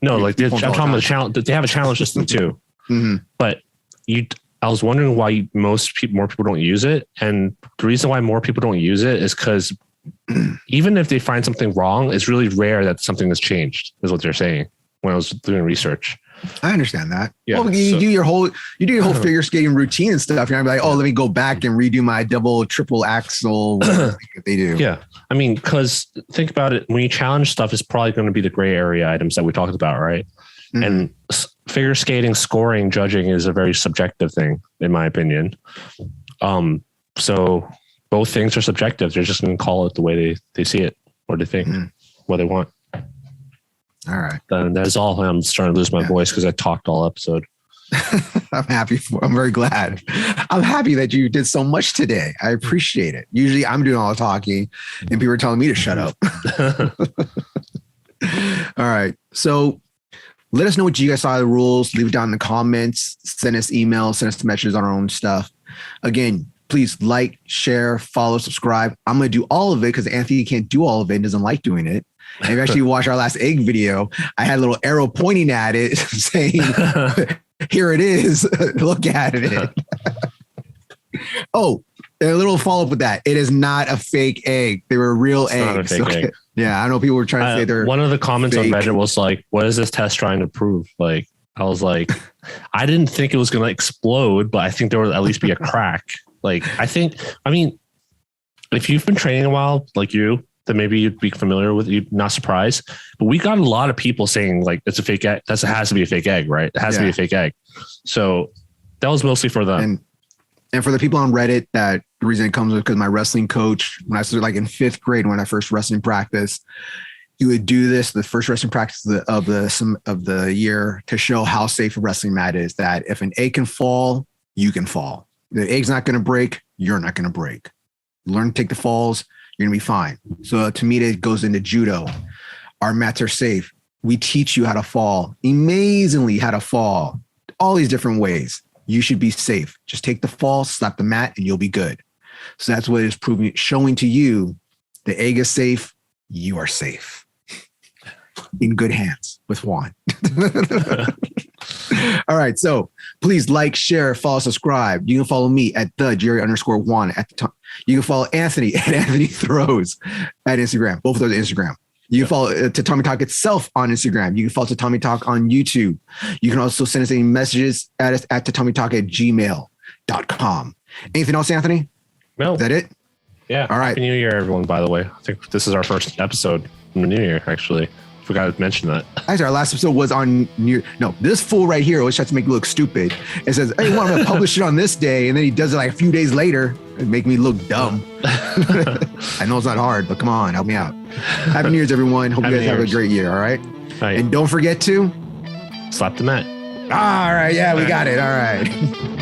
No, like I'm talking about the challenge. They have a challenge system too. Mm-hmm. But I was wondering why more people don't use it, and the reason why more people don't use it is because even if they find something wrong, it's really rare that something has changed. Is what they're saying when I was doing research. I understand that. Yeah, well, you do your whole figure skating routine and stuff. You're gonna be like, oh, let me go back and redo my double, triple axel. Whatever they do. Yeah, I mean, because think about it. When you challenge stuff, it's probably going to be the gray area items that we talked about, right? Mm-hmm. And figure skating scoring judging is a very subjective thing, in my opinion. So both things are subjective. They're just going to call it the way they see it, or they think, what they want. All right. And that's all. I'm starting to lose my voice because I talked all episode. I'm very glad. I'm happy that you did so much today. I appreciate it. Usually I'm doing all the talking and people are telling me to shut up. All right. So let us know what you guys saw of the rules. Leave it down in the comments. Send us emails. Send us messages on our own stuff. Again, please like, share, follow, subscribe. I'm going to do all of it because Anthony can't do all of it and doesn't like doing it. And if you actually watch our last egg video, I had a little arrow pointing at it saying, here it is. Look at it. Oh, A little follow up with that. It is not a fake egg. They were real It's not a eggs. fake egg. Yeah, I know people were trying to say they're one of the comments fake. on Reddit was like, what is this test trying to prove? Like, I was like, I didn't think it was going to explode, but I think there would at least be a crack. Like, I mean, if you've been training a while, like you, then maybe you'd be familiar with it, not surprised. But we got a lot of people saying like, it's a fake egg. It has to be a fake egg, right? It has to be a fake egg. So that was mostly for them. And for the people on Reddit, that the reason it comes is because my wrestling coach, when I started like in 5th grade, when I first wrestling practice, he would do this, the first wrestling practice of the year, to show how safe a wrestling mat is, that if an egg can fall, you can fall. The egg's not going to break. You're not going to break. Learn to take the falls. You're going to be fine. So to me, it goes into judo. Our mats are safe. We teach you how to fall, amazingly how to fall, all these different ways. You should be safe. Just take the fall, slap the mat, and you'll be good. So that's what it's proving, showing to you the egg is safe. You are safe. In good hands with Juan. All right. So please like, share, follow, subscribe. You can follow me at @Jerry_Juan at the time. You can follow Anthony at Anthony Throws at Instagram. Both of those Instagram. You can follow Tatami Talk itself on Instagram. You can follow Tatami Talk on YouTube. You can also send us any messages at us at tatamitalk@gmail.com. Anything else, Anthony? No. Is that it? Yeah. All right. Happy New Year, everyone, by the way. I think this is our first episode in the new year, actually. Forgot to mention that. Actually, our last episode was on New. No, this fool right here always tries to make me look stupid. It says, "Hey, well, I'm going to publish it on this day," and then he does it like a few days later and make me look dumb. I know it's not hard, but come on, help me out. Happy New Year's, everyone. Hope you guys have a great year. All right. And don't forget to slap the mat. All right. Yeah, we got it. All right.